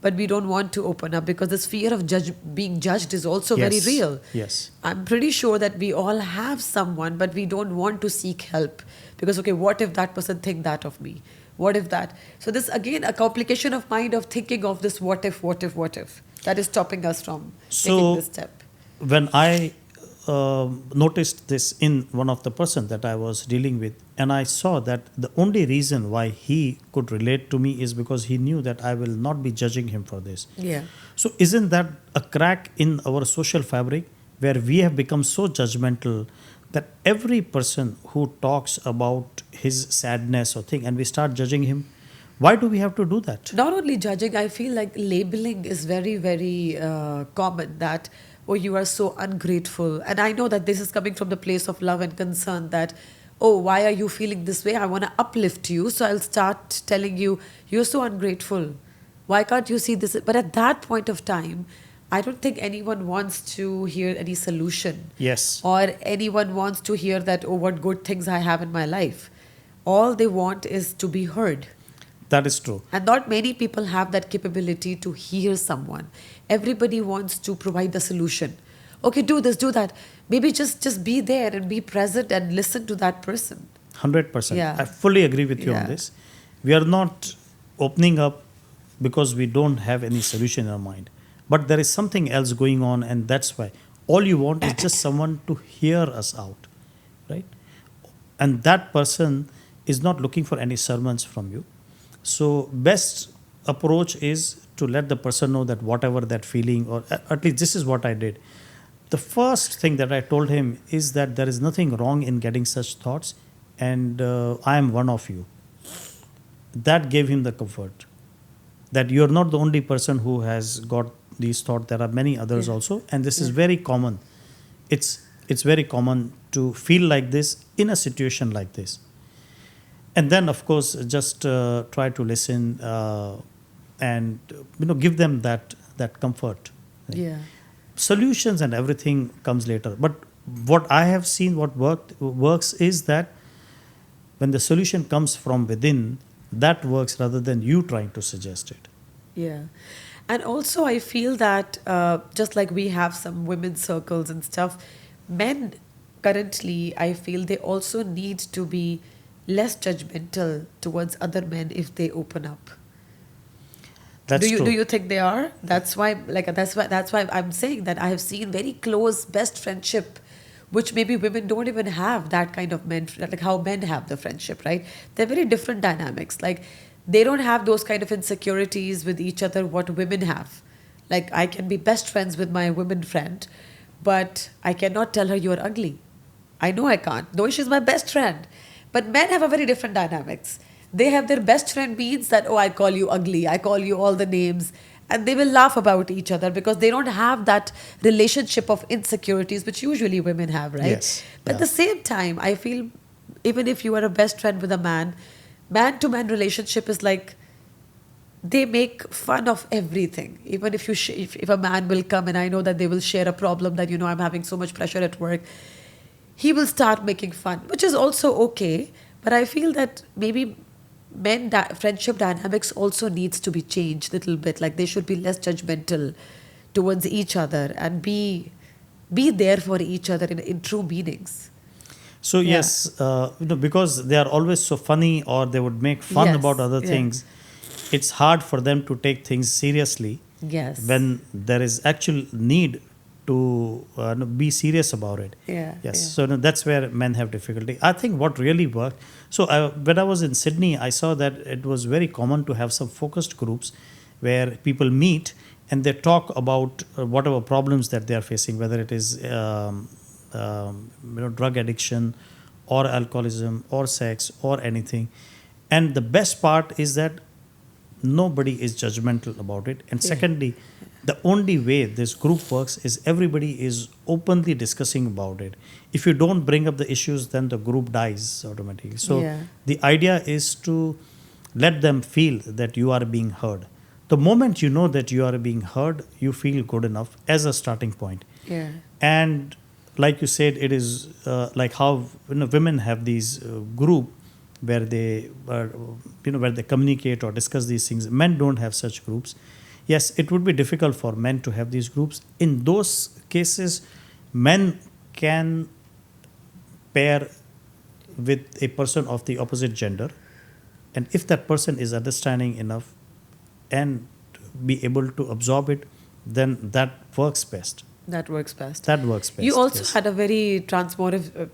[SPEAKER 1] but we don't want to open up because this fear of being judged is also very
[SPEAKER 2] Yes.
[SPEAKER 1] real.
[SPEAKER 2] Yes.
[SPEAKER 1] I'm pretty sure that we all have someone, but we don't want to seek help because, okay, what if that person think that of me? What if that? So this again a complication of mind of thinking of this what if, what if, what if. That is stopping us from taking
[SPEAKER 2] So
[SPEAKER 1] this step.
[SPEAKER 2] when I noticed this in one of the person that I was dealing with, and I saw that the only reason why he could relate to me is because he knew that I will not be judging him for this.
[SPEAKER 1] Yeah.
[SPEAKER 2] So isn't that a crack in our social fabric where we have become so judgmental that every person who talks about his sadness or thing and we start judging him? Why do we have to do that?
[SPEAKER 1] Not only judging, I feel like labeling is very, very common that, oh, you are so ungrateful. And I know that this is coming from the place of love and concern that, oh, why are you feeling this way? I want to uplift you. So I'll start telling you, you're so ungrateful. Why can't you see this? But at that point of time, I don't think anyone wants to hear any solution.
[SPEAKER 2] Yes.
[SPEAKER 1] Or anyone wants to hear that, oh, what good things I have in my life. All they want is to be heard.
[SPEAKER 2] That is true.
[SPEAKER 1] And not many people have that capability to hear someone. Everybody wants to provide the solution. Okay, do this, do that. Maybe just be there and be present and listen to that person.
[SPEAKER 2] 100%.
[SPEAKER 1] Yeah.
[SPEAKER 2] I fully agree with you
[SPEAKER 1] Yeah.
[SPEAKER 2] on this. We are not opening up because we don't have any solution in our mind. But there is something else going on, and that's why all you want is just someone to hear us out, right? And that person is not looking for any sermons from you. So best approach is to let the person know that whatever that feeling, or at least this is what I did. The first thing that I told him is that there is nothing wrong in getting such thoughts, and I am one of you. That gave him the comfort that you're not the only person who has got these thoughts. There are many others
[SPEAKER 1] Yeah.
[SPEAKER 2] also, and this is very common. It's very common to feel like this in a situation like this. And then, of course, just try to listen and give them that comfort.
[SPEAKER 1] Yeah.
[SPEAKER 2] Solutions and everything comes later. But what I have seen, what works is that when the solution comes from within, that works rather than you trying to suggest it.
[SPEAKER 1] Yeah. And also, I feel that just like we have some women's circles and stuff, men currently, I feel they also need to be less judgmental towards other men if they open up.
[SPEAKER 2] That's
[SPEAKER 1] do you
[SPEAKER 2] true.
[SPEAKER 1] do you think they are? That's why I'm saying that I have seen very close best friendship, which maybe women don't even have that kind of men, like how men have the friendship, right? They're very different dynamics. Like they don't have those kind of insecurities with each other what women have. Like I can be best friends with my women friend, but I cannot tell her you're ugly. I know I can't. Though she's my best friend. But men have a very different dynamics. They have their best friend means that, oh, I call you ugly, I call you all the names. And they will laugh about each other because they don't have that relationship of insecurities, which usually women have, right?
[SPEAKER 2] Yes.
[SPEAKER 1] But at the same time, I feel even if you are a best friend with a man to man relationship is like they make fun of everything. Even if if a man will come and I know that they will share a problem that, I'm having so much pressure at work, he will start making fun, which is also okay. But I feel that maybe friendship dynamics also needs to be changed a little bit. Like they should be less judgmental towards each other and be there for each other in true meanings.
[SPEAKER 2] So
[SPEAKER 1] Yeah.
[SPEAKER 2] yes, because they are always so funny or they would make fun
[SPEAKER 1] Yes,
[SPEAKER 2] about other
[SPEAKER 1] yeah.
[SPEAKER 2] things, it's hard for them to take things seriously
[SPEAKER 1] Yes.
[SPEAKER 2] when there is actual need to be serious about it.
[SPEAKER 1] Yeah,
[SPEAKER 2] Yes.
[SPEAKER 1] yeah.
[SPEAKER 2] So that's where men have difficulty. I think what really worked. So when I was in Sydney, I saw that it was very common to have some focused groups where people meet and they talk about whatever problems that they are facing, whether it is drug addiction or alcoholism or sex or anything. And the best part is that nobody is judgmental about it. And
[SPEAKER 1] Yeah.
[SPEAKER 2] secondly, the only way this group works is everybody is openly discussing about it. If you don't bring up the issues, then the group dies automatically. So
[SPEAKER 1] Yeah.
[SPEAKER 2] the idea is to let them feel that you are being heard. The moment you know that you are being heard, you feel good enough as a starting point.
[SPEAKER 1] Yeah.
[SPEAKER 2] And like you said, it is like how women have these group where they where they communicate or discuss these things. Men don't have such groups. Yes, it would be difficult for men to have these groups. In those cases, men can pair with a person of the opposite gender And if that person is understanding enough and be able to absorb it, then that works best.
[SPEAKER 1] That works best.
[SPEAKER 2] That works best.
[SPEAKER 1] You also
[SPEAKER 2] yes.
[SPEAKER 1] had a very transformative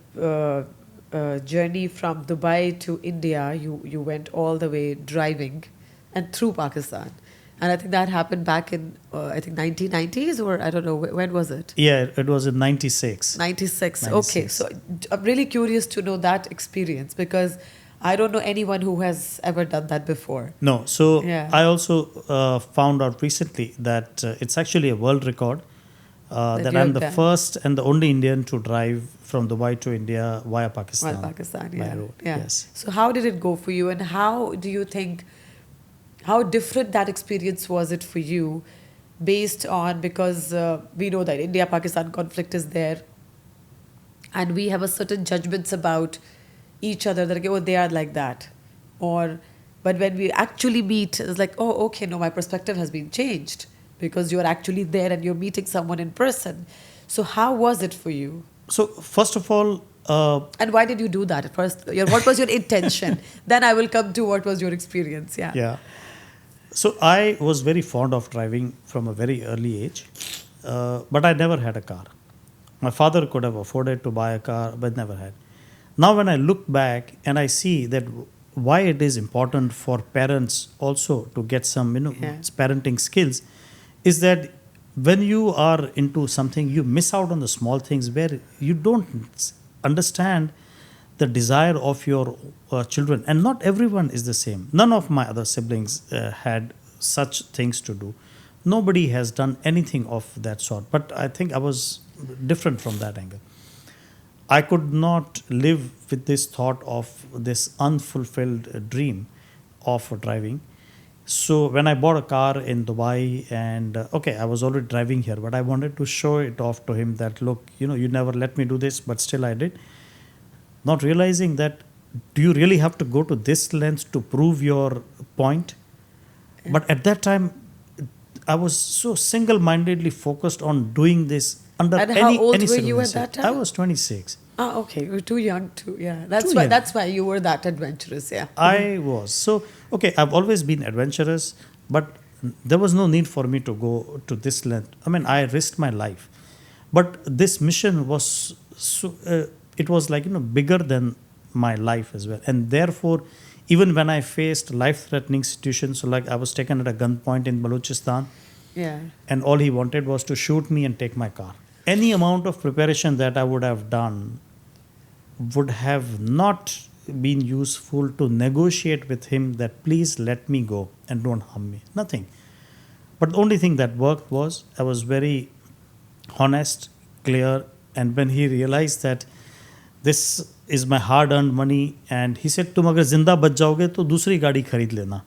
[SPEAKER 1] journey from Dubai to India. You went all the way driving and through Pakistan. And I think that happened back in, I think 1990s, or I don't know, when was it?
[SPEAKER 2] Yeah, it was in 96.
[SPEAKER 1] 96. Okay. So I'm really curious to know that experience, because I don't know anyone who has ever done that before.
[SPEAKER 2] No, so
[SPEAKER 1] Yeah.
[SPEAKER 2] I also found out recently that it's actually a world record that
[SPEAKER 1] you
[SPEAKER 2] I'm
[SPEAKER 1] have
[SPEAKER 2] the
[SPEAKER 1] done.
[SPEAKER 2] first and the only Indian to drive from Dubai to India via Pakistan.
[SPEAKER 1] Well, Pakistan,
[SPEAKER 2] by
[SPEAKER 1] yeah.
[SPEAKER 2] road.
[SPEAKER 1] Yeah.
[SPEAKER 2] Yes.
[SPEAKER 1] So how did it go for you, and how do you think, how different that experience was it for you, based on, because we know that India-Pakistan conflict is there, and we have a certain judgments about each other that, oh, they are like that, or, but when we actually meet, it's like, oh, okay, no, my perspective has been changed because you're actually there and you're meeting someone in person. So how was it for you?
[SPEAKER 2] So first of all,
[SPEAKER 1] And why did you do that at first? What was your intention? Then I will come to what was your experience. Yeah.
[SPEAKER 2] yeah. So I was very fond of driving from a very early age, but I never had a car. My father could have afforded to buy a car, but never had. Now when I look back and I see that why it is important for parents also to get some
[SPEAKER 1] Yeah.
[SPEAKER 2] parenting skills, is that when you are into something, you miss out on the small things where you don't understand the desire of your children. And not everyone is the same. None of my other siblings had such things to do. Nobody has done anything of that sort. But I think I was different from that angle. I could not live with this thought of this unfulfilled dream of driving. So when I bought a car in Dubai, and okay, I was already driving here, but I wanted to show it off to him that, look, you never let me do this, but still I did. Not realizing that, do you really have to go to this length to prove your point?
[SPEAKER 1] Yeah.
[SPEAKER 2] But at that time, I was so single-mindedly focused on doing this under
[SPEAKER 1] And
[SPEAKER 2] any
[SPEAKER 1] how old
[SPEAKER 2] any
[SPEAKER 1] were you at
[SPEAKER 2] circumstance.
[SPEAKER 1] that time?
[SPEAKER 2] I was 26.
[SPEAKER 1] Ah, okay. You're too young to, yeah. That's
[SPEAKER 2] Too
[SPEAKER 1] why.
[SPEAKER 2] young.
[SPEAKER 1] That's why you were that adventurous. Yeah.
[SPEAKER 2] I was. So, okay, I've always been adventurous, but there was no need for me to go to this length. I mean, I risked my life. But this mission was, it was like, bigger than my life as well. And therefore, even when I faced life-threatening situations, so like I was taken at a gunpoint in Balochistan,
[SPEAKER 1] Yeah.
[SPEAKER 2] and all he wanted was to shoot me and take my car. Any amount of preparation that I would have done would have not been useful to negotiate with him that please let me go and don't harm me. Nothing. But the only thing that worked was I was very honest, clear, and when he realized that this is my hard-earned money, and he said, तुम अगर जिंदा बच जाओगे तो दूसरी गाड़ी खरीद लेना.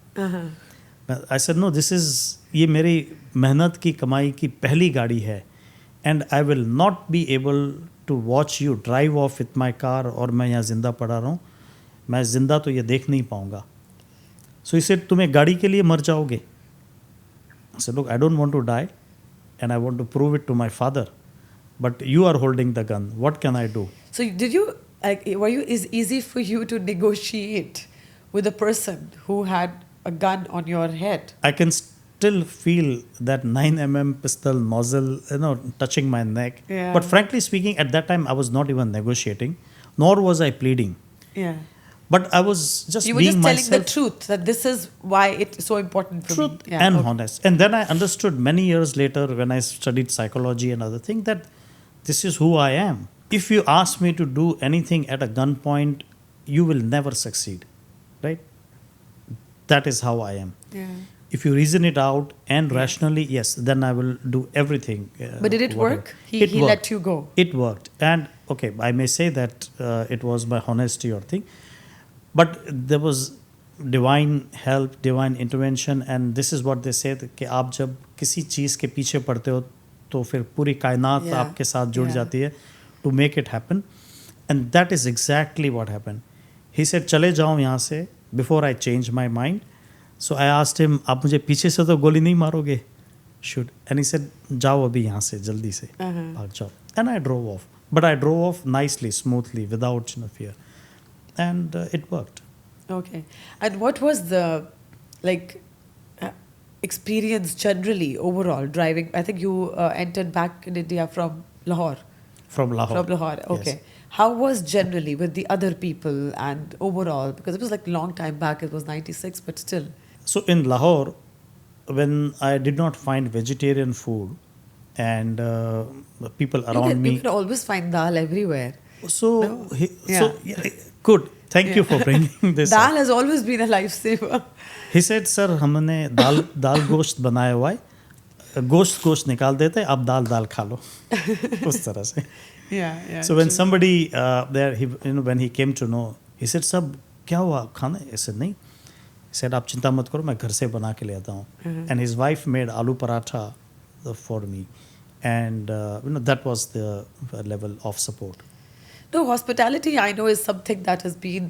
[SPEAKER 2] I said, no, this is, ये मेरी मेहनत की कमाई की पहली गाड़ी है, and I will not be able to watch you drive off with my car और मैं यहाँ जिंदा पड़ा रहा हूँ. मैं जिंदा तो ये देख नहीं पाऊँगा. So he said, तुम एक गाड़ी के लिए मर जाओगे. I said, look, I don't want to die, and I want to prove it to my father, but you are holding the gun. What can I do?
[SPEAKER 1] So did you, like, is easy for you to negotiate with a person who had a gun on your head?
[SPEAKER 2] I can still feel that 9mm pistol nozzle, touching my neck.
[SPEAKER 1] Yeah.
[SPEAKER 2] But frankly speaking, at that time, I was not even negotiating, nor was I pleading.
[SPEAKER 1] Yeah.
[SPEAKER 2] But I was just
[SPEAKER 1] You were
[SPEAKER 2] being
[SPEAKER 1] just telling
[SPEAKER 2] myself.
[SPEAKER 1] the truth, that this is why it's so important for
[SPEAKER 2] Truth
[SPEAKER 1] me. Yeah,
[SPEAKER 2] and
[SPEAKER 1] okay.
[SPEAKER 2] honest. And then I understood many years later when I studied psychology and other things that this is who I am. If you ask me to do anything at a gunpoint, you will never succeed, right? That is how I am.
[SPEAKER 1] Yeah.
[SPEAKER 2] If you reason it out and rationally, yes, then I will do everything.
[SPEAKER 1] But did it
[SPEAKER 2] whatever.
[SPEAKER 1] work? He
[SPEAKER 2] worked.
[SPEAKER 1] let you go.
[SPEAKER 2] It worked. And okay, I may say that it was by honesty or thing. But there was divine help, divine intervention, and this is what they say कि आप जब किसी चीज़ के पीछे पड़ते हो तो फिर पूरी कायनात आपके साथ जुड़ जाती है to make it happen, and that is exactly what happened. He said चले जाओ यहाँ से before I changed my mind. So I asked him आप मुझे पीछे से तो गोली नहीं मारोगे? Should. And he said जाओ अभी यहाँ से जल्दी से भाग जाओ. And I drove off. But I drove off nicely, smoothly, without fear. And it worked.
[SPEAKER 1] Okay. And what was the like uh, experience generally overall driving? I think you entered back in India from Lahore.
[SPEAKER 2] From Lahore.
[SPEAKER 1] From Lahore.
[SPEAKER 2] Yes.
[SPEAKER 1] Okay. How was generally with the other people and overall? Because it was like a long time back. It was 96, but still.
[SPEAKER 2] So in Lahore, when I did not find vegetarian food and the people around
[SPEAKER 1] You
[SPEAKER 2] me,
[SPEAKER 1] can always find dal everywhere.
[SPEAKER 2] so
[SPEAKER 1] No?
[SPEAKER 2] he,
[SPEAKER 1] Yeah.
[SPEAKER 2] so yeah, good. Thank you for bringing this
[SPEAKER 1] Dal
[SPEAKER 2] up.
[SPEAKER 1] has always been a lifesaver.
[SPEAKER 2] He said, "Sir, हमने दाल गोश्त बनाया हुआ है, गोश्त निकाल देते हैं, आप दाल खा लो." उस तरह से.
[SPEAKER 1] Yeah,
[SPEAKER 2] So when
[SPEAKER 1] true.
[SPEAKER 2] somebody there, when he came to know, he said, "सब क्या हुआ खाना?" I said, "नहीं." He said, "आप चिंता मत करो, मैं घर से बना के ले आता हूँ." And his wife made aloo paratha for me, and that was the level of support.
[SPEAKER 1] No, hospitality I know is something that has been,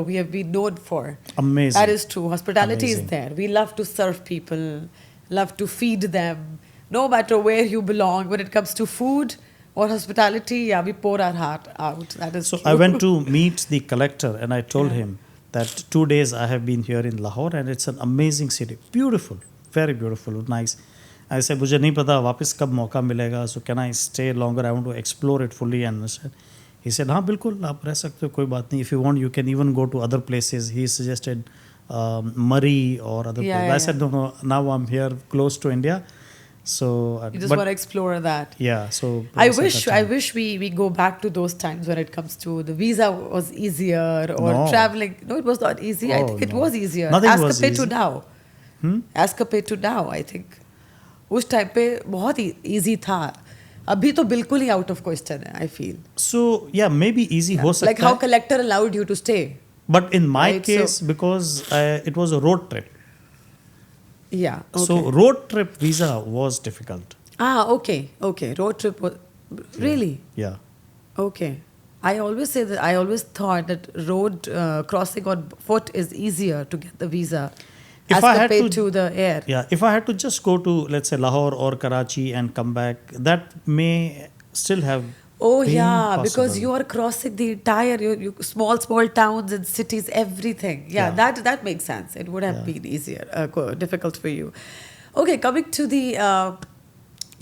[SPEAKER 1] we have been known for.
[SPEAKER 2] Amazing.
[SPEAKER 1] That is true. Hospitality
[SPEAKER 2] Amazing.
[SPEAKER 1] is there. We love to serve people, love to feed them, no matter where you belong. When it comes to food or hospitality, yeah, we pour our heart out. That is
[SPEAKER 2] So
[SPEAKER 1] true.
[SPEAKER 2] I went to meet the collector, and I told him that 2 days I have been here in Lahore, and it's an amazing city, beautiful, very beautiful, nice. I said, मुझे नहीं पता वापस कब मौका मिलेगा, so can I stay longer? I want to explore it fully and understand. He said, हाँ बिल्कुल आप रह सकते हो, कोई बात नहीं. If you want, you can even go to other places. He suggested Murray or other
[SPEAKER 1] Yeah,
[SPEAKER 2] places.
[SPEAKER 1] yeah,
[SPEAKER 2] I said, no, now I'm here close to India, so
[SPEAKER 1] You just want to explore that.
[SPEAKER 2] yeah. So
[SPEAKER 1] I
[SPEAKER 2] said
[SPEAKER 1] wish
[SPEAKER 2] that
[SPEAKER 1] I
[SPEAKER 2] time.
[SPEAKER 1] wish we go back to those times when it comes to the visa was easier or
[SPEAKER 2] No.
[SPEAKER 1] traveling. No, it was not easy. I
[SPEAKER 2] Oh,
[SPEAKER 1] think it
[SPEAKER 2] no.
[SPEAKER 1] was easier
[SPEAKER 2] Nothing
[SPEAKER 1] as
[SPEAKER 2] was
[SPEAKER 1] compared to
[SPEAKER 2] easy.
[SPEAKER 1] now. As compared to now, I think उस time पे बहुत ही easy था. अभी तो बिल्कुल ही out of question है. I feel.
[SPEAKER 2] So yeah, maybe easy हो सकता
[SPEAKER 1] Like how
[SPEAKER 2] है.
[SPEAKER 1] collector allowed you to stay.
[SPEAKER 2] But in my
[SPEAKER 1] Right,
[SPEAKER 2] case,
[SPEAKER 1] so-
[SPEAKER 2] because it was a road trip,
[SPEAKER 1] Yeah. Okay.
[SPEAKER 2] so road trip visa was difficult.
[SPEAKER 1] Okay. Road trip was really.
[SPEAKER 2] Yeah.
[SPEAKER 1] Okay. I always say that I always thought that road crossing on foot is easier to get the visa
[SPEAKER 2] If
[SPEAKER 1] as
[SPEAKER 2] I had
[SPEAKER 1] compared
[SPEAKER 2] to-
[SPEAKER 1] to the air.
[SPEAKER 2] Yeah, if I had to just go to, let's say, Lahore or Karachi and come back, that may still have
[SPEAKER 1] Oh
[SPEAKER 2] been
[SPEAKER 1] yeah, because
[SPEAKER 2] possible.
[SPEAKER 1] you are crossing the entire you small towns and cities, everything. Yeah,
[SPEAKER 2] Yeah.
[SPEAKER 1] that makes sense. It would have
[SPEAKER 2] Yeah.
[SPEAKER 1] been easier, difficult for you. Okay, coming to the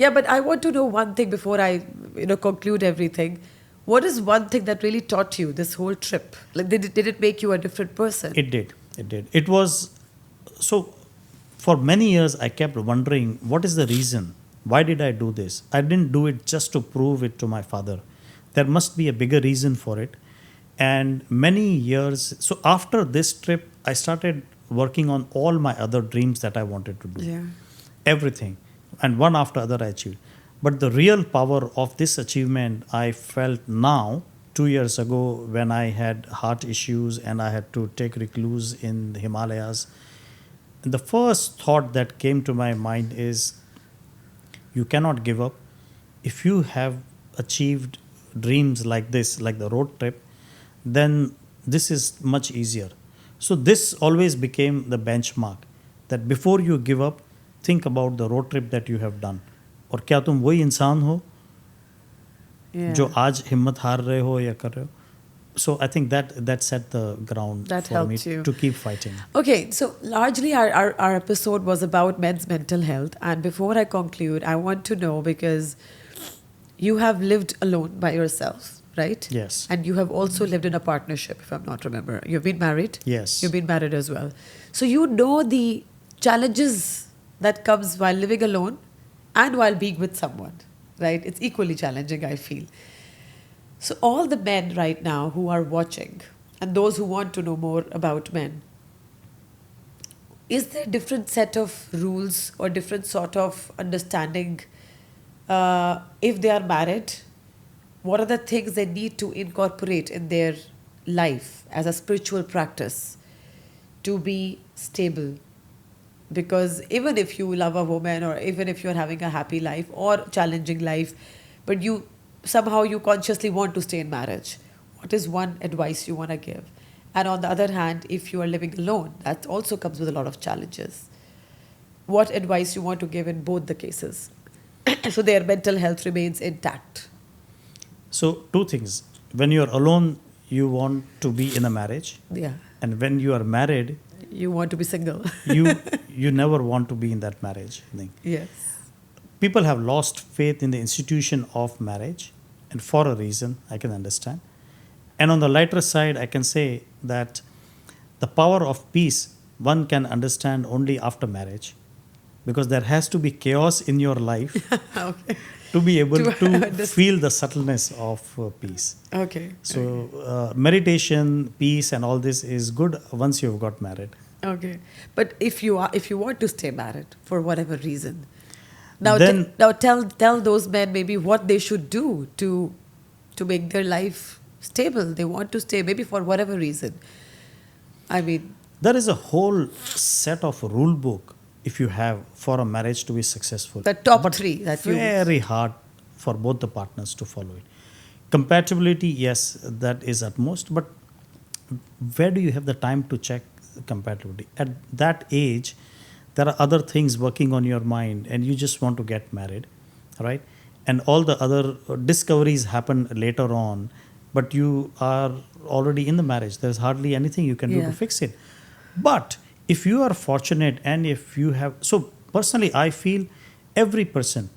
[SPEAKER 1] yeah, but I want to know one thing before I conclude everything. What is one thing that really taught you this whole trip? Like, did it make you a different person?
[SPEAKER 2] It did. It did. It was so. For many years, I kept wondering, what is the reason? Why did I do this? I didn't do it just to prove it to my father. There must be a bigger reason for it. And many years. So after this trip, I started working on all my other dreams that I wanted to do.
[SPEAKER 1] Yeah.
[SPEAKER 2] Everything, and one after other I achieved. But the real power of this achievement I felt now, 2 years ago, when I had heart issues and I had to take recluse in the Himalayas. And the first thought that came to my mind is, you cannot give up. If you have achieved dreams like this, like the road trip, then this is much easier. So this always became the benchmark, that before you give up, think about the road trip that you have done. और क्या तुम वही इंसान हो
[SPEAKER 1] Yeah.
[SPEAKER 2] जो आज हिम्मत हार रहे हो या कर रहे हो? So I think that set the ground
[SPEAKER 1] That
[SPEAKER 2] for me
[SPEAKER 1] helped you.
[SPEAKER 2] to keep fighting.
[SPEAKER 1] Okay, so largely our episode was about men's mental health. And before I conclude, I want to know, because you have lived alone by yourself, right?
[SPEAKER 2] Yes.
[SPEAKER 1] And you have also lived in a partnership, if I'm not remember. You've been married?
[SPEAKER 2] Yes.
[SPEAKER 1] You've been married as well. So you know the challenges that comes while living alone and while being with someone, right? It's equally challenging, I feel. So all the men right now who are watching and those who want to know more about men, is there a different set of rules or different sort of understanding if they are married? What are the things they need to incorporate in their life as a spiritual practice to be stable? Because even if you love a woman, or even if you're having a happy life or challenging life, but you somehow you consciously want to stay in marriage, what is one advice you want to give? And on the other hand, if you are living alone, that also comes with a lot of challenges. What advice you want to give in both the cases so their mental health remains intact?
[SPEAKER 2] So two things. When you're alone, you want to be in a marriage.
[SPEAKER 1] Yeah.
[SPEAKER 2] And when you are married,
[SPEAKER 1] You want to be single.
[SPEAKER 2] you you never want to be in that marriage thing.
[SPEAKER 1] Yes.
[SPEAKER 2] People have lost faith in the institution of marriage, and for a reason I can understand. And on the lighter side, I can say that the power of peace one can understand only after marriage, because there has to be chaos in your life
[SPEAKER 1] Okay.
[SPEAKER 2] to be able
[SPEAKER 1] To
[SPEAKER 2] to
[SPEAKER 1] understand.
[SPEAKER 2] feel the subtleness of peace.
[SPEAKER 1] Okay.
[SPEAKER 2] So meditation, peace, and all this is good once you've got married.
[SPEAKER 1] Okay. But if you want to stay married for whatever reason, now
[SPEAKER 2] Then-
[SPEAKER 1] now tell those men maybe what they should do to make their life stable. They want to stay maybe for whatever reason. I mean,
[SPEAKER 2] There is a whole set of rule book if you have for a marriage to be successful.
[SPEAKER 1] the top
[SPEAKER 2] But
[SPEAKER 1] 3 that you
[SPEAKER 2] very hard for both the partners to follow it. Compatibility, yes, that is at most, but where do you have the time to check compatibility? At that age, there are other things working on your mind, and you just want to get married, right? And all the other discoveries happen later on, but you are already in the marriage. There's hardly anything you can do
[SPEAKER 1] Yeah.
[SPEAKER 2] to fix it. But if you are fortunate, and if you have, so personally, I feel every person,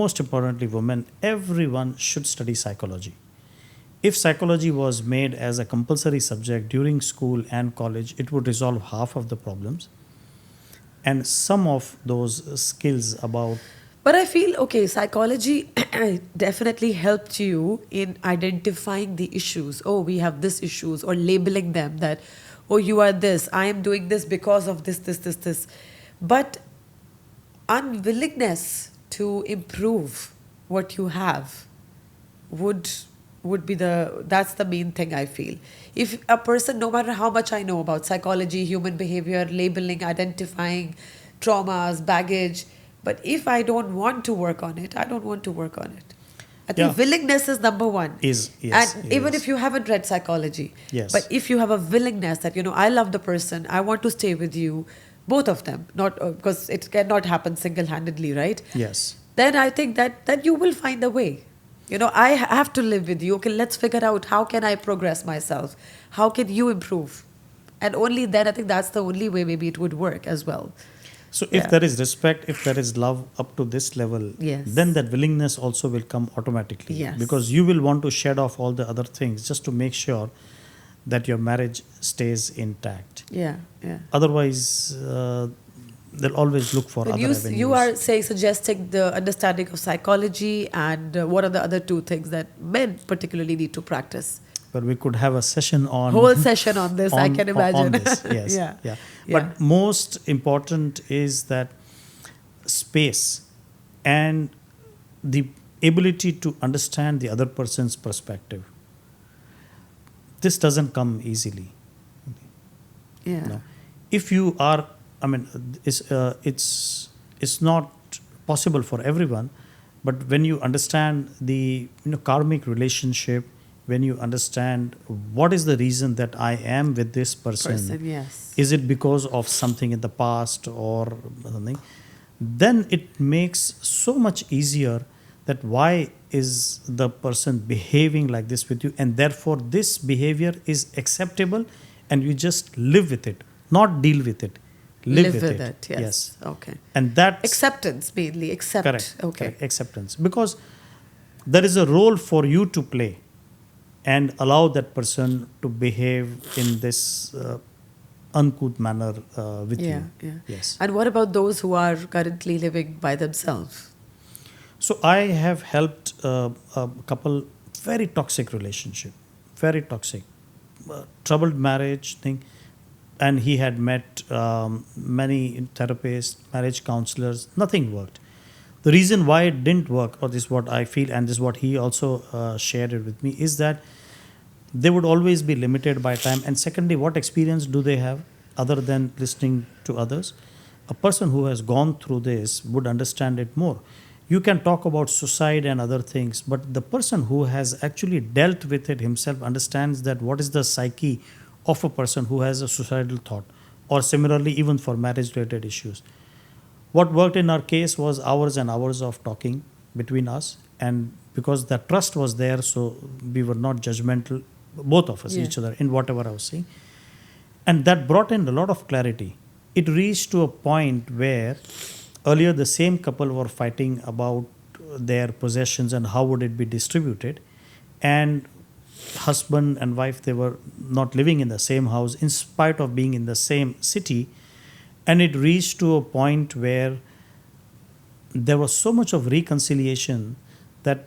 [SPEAKER 2] most importantly women, everyone should study psychology. If psychology was made as a compulsory subject during school and college, it would resolve half of the problems. And some of those skills about,
[SPEAKER 1] But I feel, okay, psychology definitely helped you in identifying the issues. Oh, we have this issues, or labeling them that, oh, you are this, I am doing this because of this. But unwillingness to improve what you have would be that's the main thing I feel. If a person, no matter how much I know about psychology, human behavior, labeling, identifying traumas, baggage, but if I don't want to work on it, I don't want to work on it. I think
[SPEAKER 2] Yeah.
[SPEAKER 1] willingness is number one.
[SPEAKER 2] Yes,
[SPEAKER 1] And
[SPEAKER 2] it
[SPEAKER 1] even
[SPEAKER 2] is.
[SPEAKER 1] if you haven't read psychology,
[SPEAKER 2] Yes.
[SPEAKER 1] but if you have a willingness that, I love the person, I want to stay with you, both of them, not because it cannot happen single-handedly, right?
[SPEAKER 2] yes.
[SPEAKER 1] Then I think that you will find a way. I have to live with you. Okay, let's figure out how can I progress myself? How can you improve? And only then I think that's the only way maybe it would work as well.
[SPEAKER 2] So if
[SPEAKER 1] Yeah.
[SPEAKER 2] there is respect, if there is love up to this level,
[SPEAKER 1] Yes.
[SPEAKER 2] then that willingness also will come automatically.
[SPEAKER 1] Yes.
[SPEAKER 2] Because you will want to shed off all the other things just to make sure that your marriage stays intact.
[SPEAKER 1] Yeah, yeah.
[SPEAKER 2] Otherwise, they'll always look for
[SPEAKER 1] But
[SPEAKER 2] other avenues.
[SPEAKER 1] you are suggesting the understanding of psychology, and what are the other 2 things that men particularly need to practice?
[SPEAKER 2] But we could have a session on
[SPEAKER 1] Whole session on this, I can imagine.
[SPEAKER 2] On this, yes,
[SPEAKER 1] Yeah.
[SPEAKER 2] yeah.
[SPEAKER 1] Yeah.
[SPEAKER 2] But most important is that space and the ability to understand the other person's perspective. This doesn't come easily.
[SPEAKER 1] Yeah.
[SPEAKER 2] No. If you are, I mean, it's not possible for everyone, but when you understand the karmic relationship, when you understand what is the reason that I am with this person,
[SPEAKER 1] Yes.
[SPEAKER 2] is it because of something in the past or something, then it makes so much easier that why is the person behaving like this with you, and therefore this behavior is acceptable, and you just live with it, not deal with it. Live with it.
[SPEAKER 1] Yes. Okay.
[SPEAKER 2] And that's
[SPEAKER 1] Acceptance mainly. Accept.
[SPEAKER 2] correct.
[SPEAKER 1] Okay.
[SPEAKER 2] Correct. Acceptance. Because there is a role for you to play and allow that person to behave in this uncouth manner with
[SPEAKER 1] Yeah,
[SPEAKER 2] you.
[SPEAKER 1] yeah.
[SPEAKER 2] Yes.
[SPEAKER 1] And what about those who are currently living by themselves?
[SPEAKER 2] So I have helped a couple, very toxic relationship, very toxic, troubled marriage thing, and he had met many therapists, marriage counselors, nothing worked. The reason why it didn't work, or this is what I feel, and this is what he also shared it with me, is that they would always be limited by time. And secondly, what experience do they have other than listening to others? A person who has gone through this would understand it more. You can talk about suicide and other things, but the person who has actually dealt with it himself understands that what is the psyche of a person who has a suicidal thought, or similarly even for marriage related issues. What worked in our case was hours and hours of talking between us, and because the trust was there, so we were not judgmental, both of us,
[SPEAKER 1] Yeah.
[SPEAKER 2] each other, in whatever I was saying. And that brought in a lot of clarity. It reached to a point where earlier the same couple were fighting about their possessions and how would it be distributed. And husband and wife, they were not living in the same house in spite of being in the same city. And it reached to a point where there was so much of reconciliation that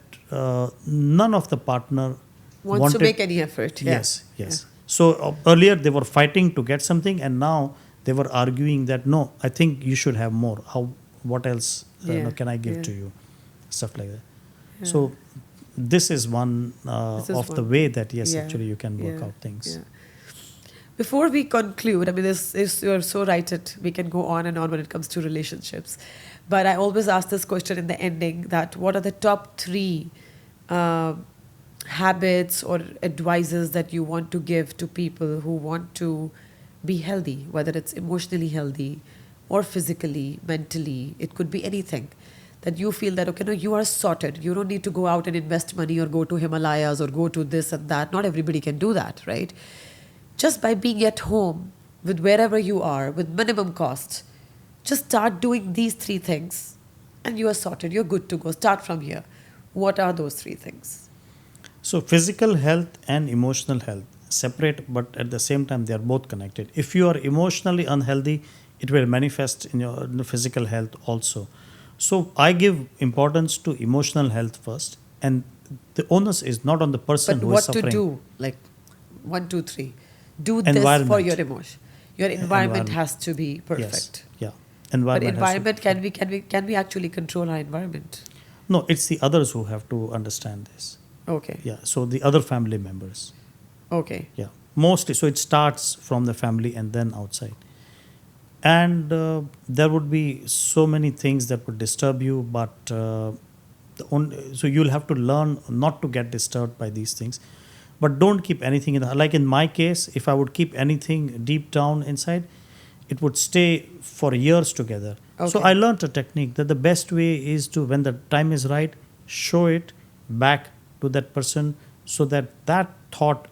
[SPEAKER 2] none of the partner
[SPEAKER 1] Wants to make any effort. Yeah.
[SPEAKER 2] Yes, yes. So earlier they were fighting to get something, and now they were arguing that no, I think you should have more. How? What else can I give to you? Stuff like that.
[SPEAKER 1] Yeah.
[SPEAKER 2] So this is one of the way that actually you can work out things.
[SPEAKER 1] Yeah. Before we conclude, I mean, you're so right that we can go on and on when it comes to relationships. But I always ask this question in the ending, that what are the top 3 habits or advices that you want to give to people who want to be healthy, whether it's emotionally healthy or physically, mentally, it could be anything. That you feel that, okay, no, you are sorted. You don't need to go out and invest money or go to Himalayas or go to this and that. Not everybody can do that, right? Just by being at home with wherever you are, with minimum cost, just start doing these 3 things and you are sorted. You're good to go. Start from here. What are those 3 things?
[SPEAKER 2] So physical health and emotional health separate, but at the same time they are both connected. If you are emotionally unhealthy, it will manifest in your physical health also. So I give importance to emotional health first, and the onus is not on the person who is suffering.
[SPEAKER 1] But what to do? Like 1, 2, 3. Do this for your emotion. Your environment has to be perfect.
[SPEAKER 2] Yes. Yeah. Environment.
[SPEAKER 1] But environment, can we actually control our environment?
[SPEAKER 2] No, it's the others who have to understand this.
[SPEAKER 1] Okay.
[SPEAKER 2] Yeah. So the other family members.
[SPEAKER 1] Okay.
[SPEAKER 2] Yeah. Mostly. So it starts from the family and then outside. And there would be so many things that would disturb you, but so you'll have to learn not to get disturbed by these things. But don't keep anything like in my case, if I would keep anything deep down inside, it would stay for years together.
[SPEAKER 1] Okay.
[SPEAKER 2] So I learned a technique that the best way is to, when the time is right, show it back to that person so that that thought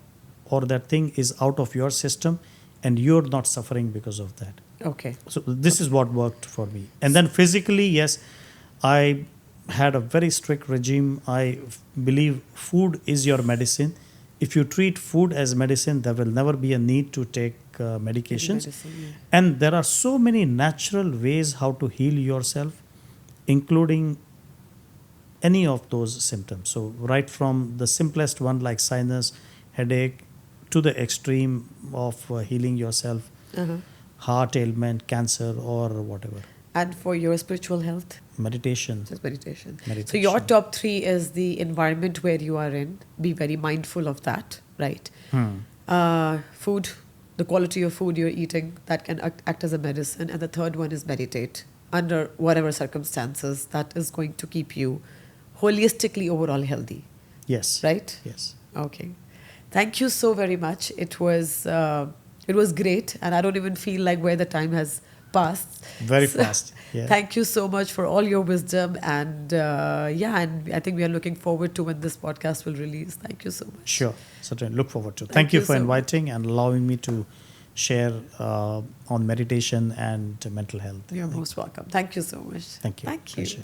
[SPEAKER 2] or that thing is out of your system and you're not suffering because of that.
[SPEAKER 1] Okay.
[SPEAKER 2] So this is what worked for me. And then physically, yes, I had a very strict regime. I believe food is your medicine. If you treat food as medicine, there will never be a need to take medications. And there are so many natural ways how to heal yourself, including any of those symptoms. So right from the simplest one like sinus, headache, to the extreme of healing yourself, heart ailment, cancer, or whatever.
[SPEAKER 1] And for your spiritual health?
[SPEAKER 2] Meditation.
[SPEAKER 1] Just meditation. So your top 3 is the environment where you are in. Be very mindful of that, right? Food, the quality of food you're eating, that can act as a medicine. And the third one is meditate under whatever circumstances that is going to keep you holistically overall healthy.
[SPEAKER 2] Yes.
[SPEAKER 1] Right?
[SPEAKER 2] Yes.
[SPEAKER 1] Okay. Thank you so very much. It was great, and I don't even feel like where the time has passed.
[SPEAKER 2] Very fast. Yeah.
[SPEAKER 1] Thank you so much for all your wisdom, and and I think we are looking forward to when this podcast will release. Thank you so much.
[SPEAKER 2] Sure, certainly look forward to. Thank you for inviting and allowing me to share on meditation and mental health.
[SPEAKER 1] You're most welcome. Thank you so much.
[SPEAKER 2] Thank you.
[SPEAKER 1] Thank you.
[SPEAKER 2] Pleasure.